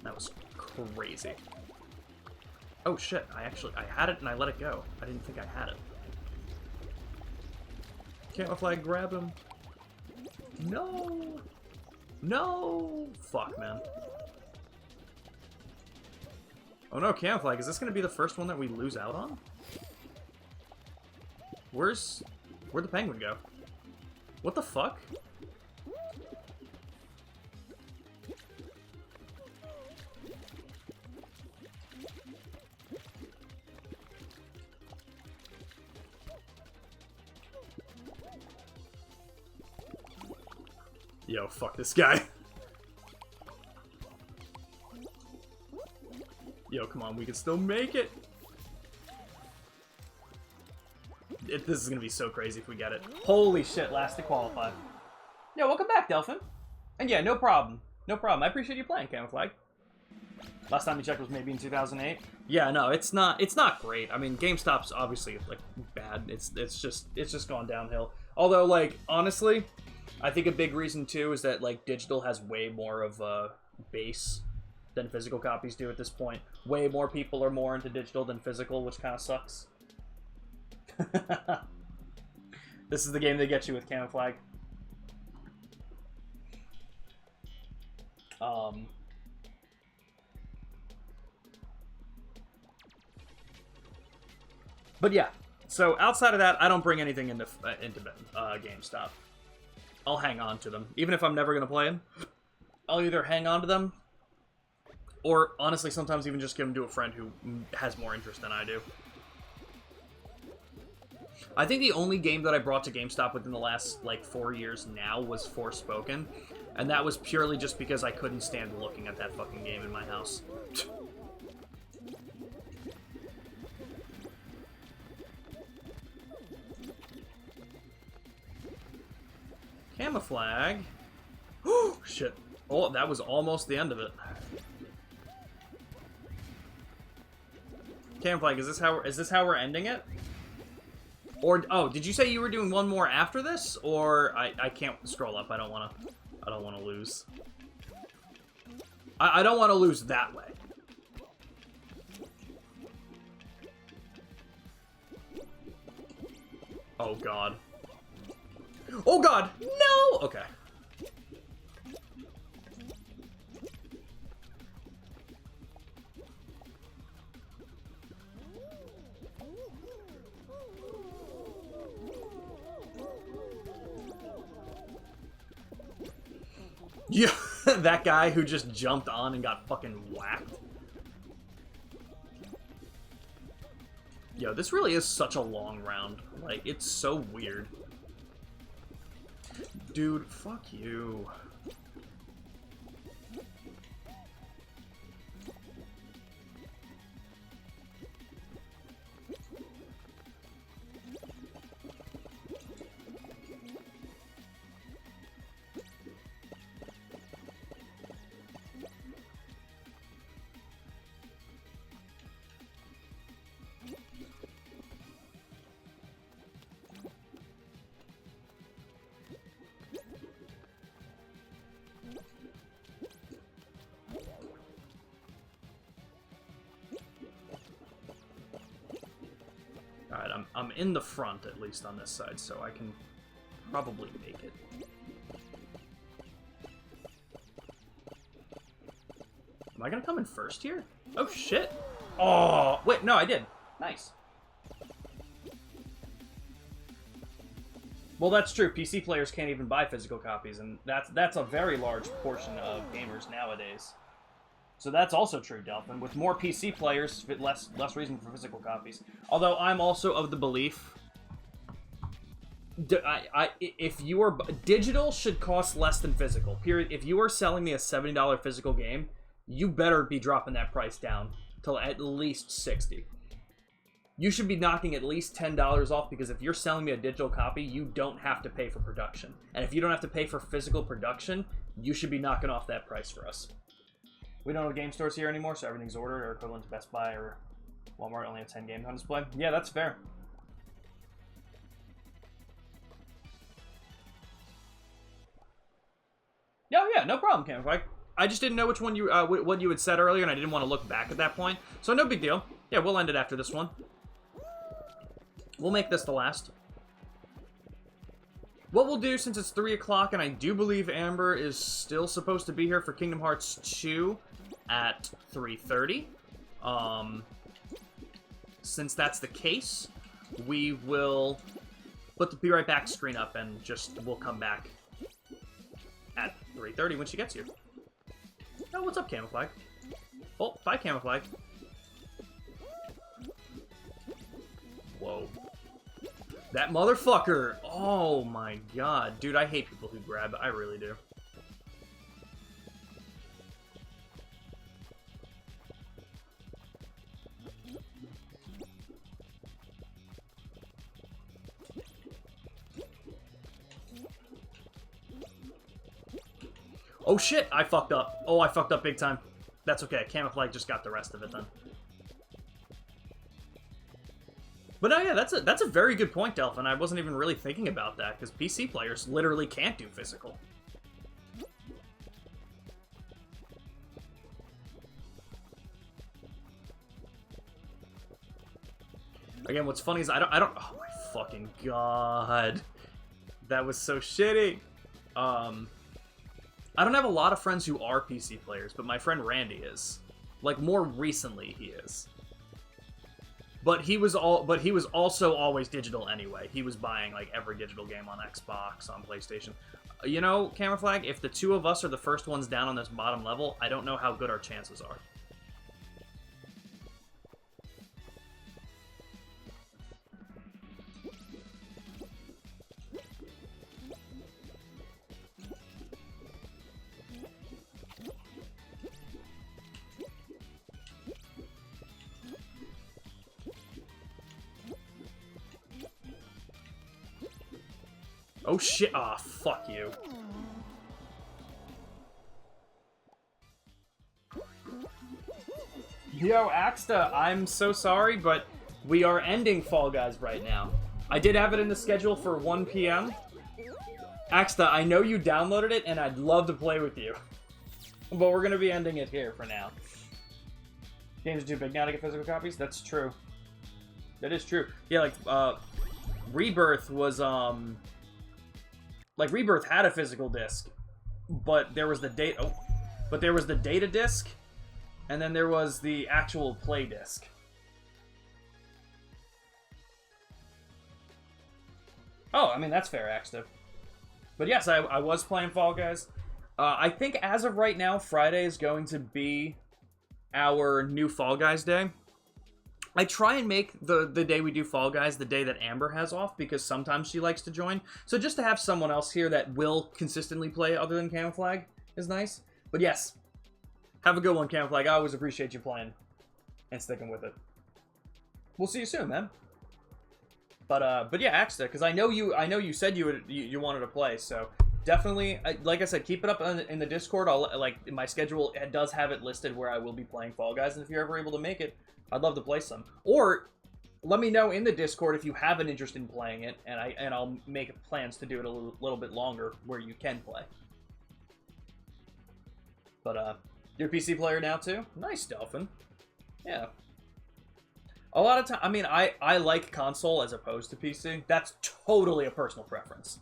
That was crazy. Oh shit, I had it and I let it go. I didn't think I had it. Camouflage, grab him. No! No! Fuck, man. Oh no, Camouflage, is this gonna be the first one that we lose out on? Where'd the penguin go? What the fuck? Yo, fuck this guy. Yo, come on, we can still make it. This is gonna be so crazy if we get it. Holy shit, last to qualify. Yeah, welcome back, Delphin. And yeah, no problem. No problem. I appreciate you playing, Camouflage. Last time you checked was maybe in 2008. Yeah, no, it's not great. I mean, GameStop's obviously like bad. It's just gone downhill. Although, like, honestly, I think a big reason too is that like digital has way more of a base than physical copies do at this point. Way more people are more into digital than physical, which kind of sucks. This is the game they get you with Camouflage. But yeah, so outside of that, I don't bring anything into GameStop. I'll hang on to them. Even if I'm never going to play them, I'll either hang on to them, or honestly, sometimes even just give them to a friend who has more interest than I do. I think the only game that I brought to GameStop within the last, like, 4 years now was Forspoken, and that was purely just because I couldn't stand looking at that fucking game in my house. Camouflage. Oh, shit. Oh, that was almost the end of it. Camouflage, is this how we're ending it? Or, oh, did you say you were doing one more after this? Or, I can't scroll up, I don't wanna lose. I don't wanna lose that way. Oh god. Oh god! No! Okay. Yeah, that guy who just jumped on and got fucking whacked. Yo, this really is such a long round. Like, it's so weird. Dude, fuck you. Alright, I'm in the front, at least on this side, so I can probably make it. Am I gonna come in first here? Oh, shit! Oh, wait, no, I did. Nice. Well, that's true. PC players can't even buy physical copies, and that's a very large portion of gamers nowadays. So that's also true, Delphin. With more PC players, less reason for physical copies. Although I'm also of the belief, if you are digital should cost less than physical. Period. If you are selling me a $70 physical game, you better be dropping that price down to at least $60. You should be knocking at least $10 off, because if you're selling me a digital copy, you don't have to pay for production. And if you don't have to pay for physical production, you should be knocking off that price for us. We don't have game stores here anymore, so everything's ordered or equivalent to Best Buy or Walmart. Only have 10 games on display. Yeah, that's fair. Yeah, no problem, Camouflage. I just didn't know which one you what you had said earlier, and I didn't want to look back at that point. So no big deal. Yeah, we'll end it after this one. We'll make this the last. What we'll do, since it's 3 o'clock, and I do believe Amber is still supposed to be here for Kingdom Hearts 2 at 3:30. Since that's the case, we will put the Be Right Back screen up, and we'll come back at 3:30 when she gets here. Oh, what's up, Camouflage? Oh, bye, Camouflage. Whoa. That motherfucker! Oh my god. Dude, I hate people who grab. I really do. Oh shit! I fucked up. Oh, I fucked up big time. That's okay. Camouflage just got the rest of it then. But no, yeah, that's a very good point, Delphin. I wasn't even really thinking about that, because PC players literally can't do physical. Again, what's funny is I don't. Oh my fucking god, that was so shitty. I don't have a lot of friends who are PC players, but my friend Randy is. Like, more recently, he is. But he was also always digital anyway. He was buying like every digital game on Xbox, on PlayStation. You know, Camouflage, if the two of us are the first ones down on this bottom level, I don't know how good our chances are. Oh shit, ah, fuck you. Yo, Axta, I'm so sorry, but we are ending Fall Guys right now. I did have it in the schedule for 1 p.m. Axta, I know you downloaded it, and I'd love to play with you. But we're gonna be ending it here for now. Games are too big now to get physical copies? That's true. That is true. Yeah, like, Rebirth was, like, Rebirth had a physical disc, but there was the data disc, and then there was the actual play disc. Oh, I mean, that's fair, Axta. But yes, I was playing Fall Guys. I think as of right now, Friday is going to be our new Fall Guys day. I try and make the day we do Fall Guys the day that Amber has off, because sometimes she likes to join. So just to have someone else here that will consistently play other than Camouflage is nice. But yes, have a good one, Camouflage. I always appreciate you playing and sticking with it. We'll see you soon, man. But yeah, Axta, because I know you said you wanted to play, so definitely, like I said, keep it up in the Discord. My schedule does have it listed where I will be playing Fall Guys, and if you're ever able to make it, I'd love to play some. Or let me know in the Discord if you have an interest in playing it, and I'll make plans to do it a little bit longer where you can play. But you're a PC player now too? Nice, Dolphin. Yeah. A lot of time, I mean, I like console as opposed to PC. That's totally a personal preference.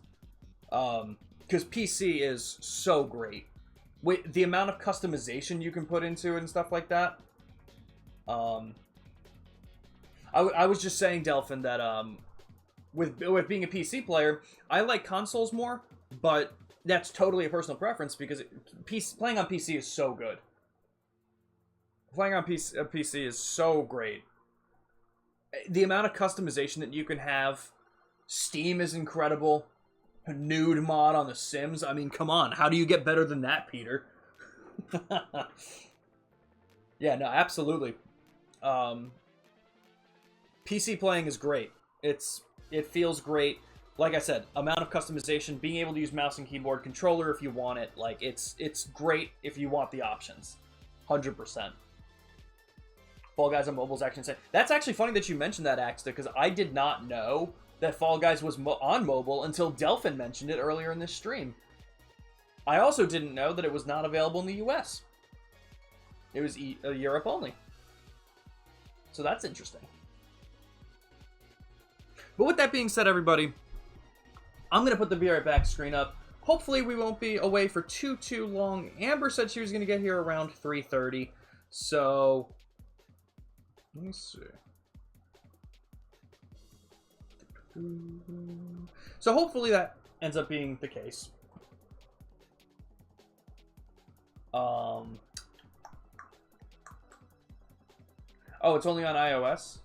Because PC is so great. With the amount of customization you can put into it and stuff like that. I was just saying, Delphin, that with being a PC player, I like consoles more, but that's totally a personal preference because playing on PC is so good. Playing on PC is so great. The amount of customization that you can have, Steam is incredible. A nude mod on The Sims, I mean, come on, how do you get better than that, Peter? Yeah, no, absolutely. PC playing is great. It feels great. Like I said, amount of customization, being able to use mouse and keyboard, controller if you want it. Like, it's great if you want the options. 100%. Fall Guys on mobile is actually insane. That's actually funny that you mentioned that, Axta, because I did not know that Fall Guys was on mobile until Delphin mentioned it earlier in this stream. I also didn't know that it was not available in the US. It was Europe only. So that's interesting. But with that being said, everybody, I'm going to put the Be Right Back screen up. Hopefully we won't be away for too long. Amber said she was going to get here around 3:30. So, let me see. So hopefully that ends up being the case. Oh, it's only on iOS?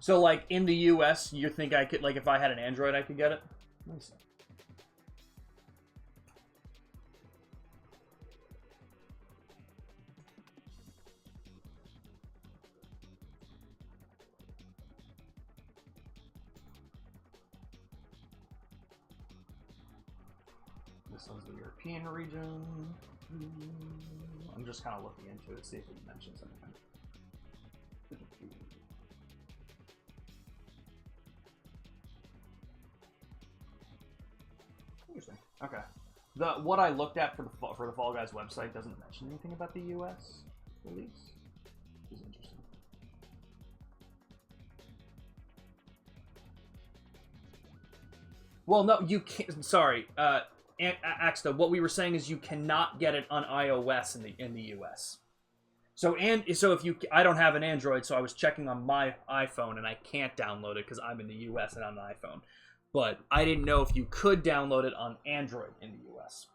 So, like, in the US, you think I could, like, if I had an Android, I could get it? Let me see. This one's the European region. I'm just kind of looking into it, see if it mentions anything. Interesting. Okay. What I looked at for the Fall Guys website doesn't mention anything about the US release, which is interesting. Well, no, you can't. Sorry, Axta. What we were saying is you cannot get it on iOS in the US. So if you, I don't have an Android, so I was checking on my iPhone and I can't download it because I'm in the US and on an iPhone. But I didn't know if you could download it on Android in the US.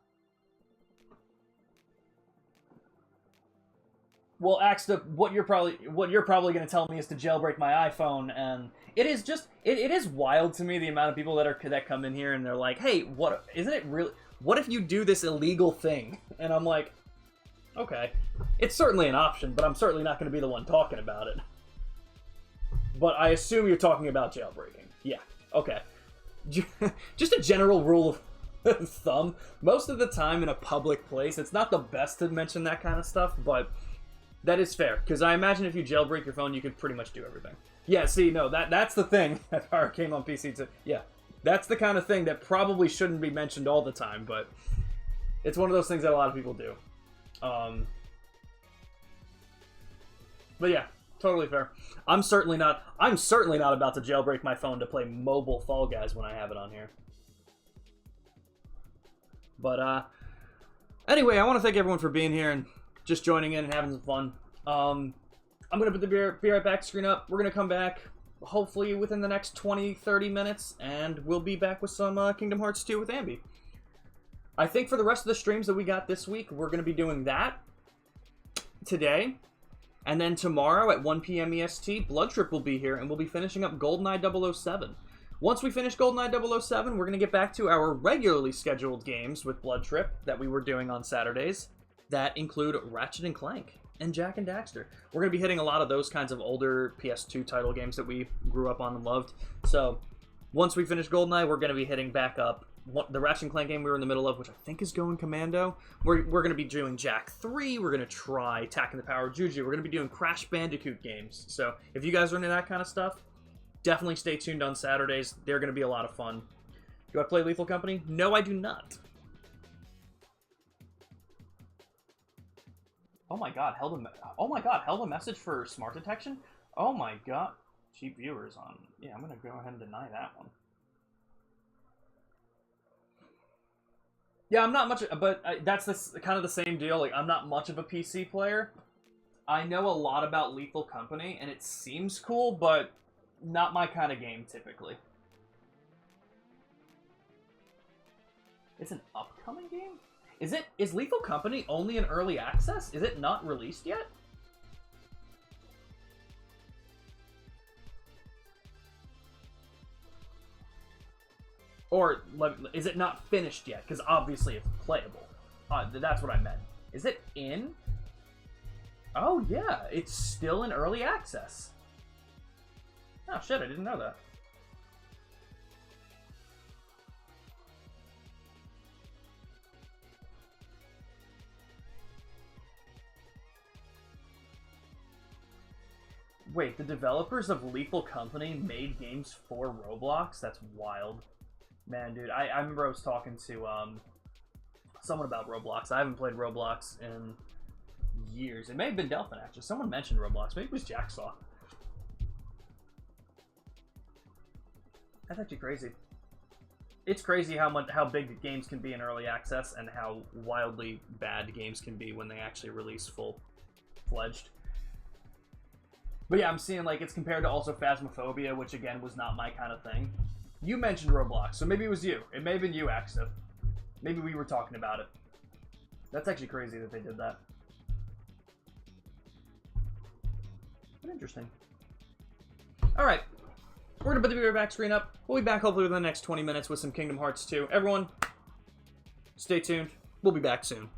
Well, Axta, what you're probably going to tell me is to jailbreak my iPhone, and it is just it is wild to me the amount of people that come in here and they're like, "Hey, what isn't it really? What if you do this illegal thing?" And I'm like, "Okay, it's certainly an option, but I'm certainly not going to be the one talking about it." But I assume you're talking about jailbreaking. Yeah. Okay. Just a general rule of thumb. Most of the time in a public place, it's not the best to mention that kind of stuff, but that is fair, because I imagine if you jailbreak your phone, you can pretty much do everything. Yeah, see, no, that's the thing that came on PC too. Yeah, that's the kind of thing that probably shouldn't be mentioned all the time, but it's one of those things that a lot of people do. But yeah, totally fair. I'm certainly not about to jailbreak my phone to play mobile Fall Guys when I have it on here. But anyway, I want to thank everyone for being here and just joining in and having some fun. I'm going to put the Be Right Back screen up. We're going to come back, hopefully within the next 20-30 minutes, and we'll be back with some Kingdom Hearts 2 with Ambi. I think for the rest of the streams that we got this week, we're going to be doing that today. And then tomorrow at 1 p.m. EST, Blood Trip will be here, and we'll be finishing up GoldenEye 007. Once we finish GoldenEye 007, we're going to get back to our regularly scheduled games with Blood Trip that we were doing on Saturdays that include Ratchet & Clank and Jak and Daxter. We're going to be hitting a lot of those kinds of older PS2 title games that we grew up on and loved. So once we finish GoldenEye, we're going to be hitting back up the Ratchet & Clank game we were in the middle of, which I think is Going Commando. We're going to be doing Jak 3. We're going to try Attacking the Power of Juju. We're going to be doing Crash Bandicoot games. So if you guys are into that kind of stuff, definitely stay tuned on Saturdays. They're going to be a lot of fun. Do I play Lethal Company? No, I do not. Oh my god, held a message for smart detection? Oh my god. Cheap viewers on. Yeah, I'm going to go ahead and deny that one. Yeah, I'm not much, but that's kind of the same deal. Like, I'm not much of a PC player. I know a lot about Lethal Company, and it seems cool, but not my kind of game, typically. It's an upcoming game? Is Lethal Company only in early access? Is it not released yet? Or, is it not finished yet? Because obviously it's playable. That's what I meant. Is it in? Oh, yeah. It's still in early access. Oh, shit. I didn't know that. Wait, the developers of Lethal Company made games for Roblox? That's wild. Man, dude, I remember I was talking to someone about Roblox. I haven't played Roblox in years. It may have been Delphin, actually. Someone mentioned Roblox. Maybe it was Jacksaw. That's actually crazy. It's crazy how big games can be in early access and how wildly bad games can be when they actually release full-fledged. But yeah, I'm seeing, like, it's compared to also Phasmophobia, which, again, was not my kind of thing. You mentioned Roblox, so maybe it was you. It may have been you, Axel. Maybe we were talking about it. That's actually crazy that they did that. But interesting. Alright. We're going to put the viewer back screen up. We'll be back hopefully within the next 20 minutes with some Kingdom Hearts 2. Everyone, stay tuned. We'll be back soon.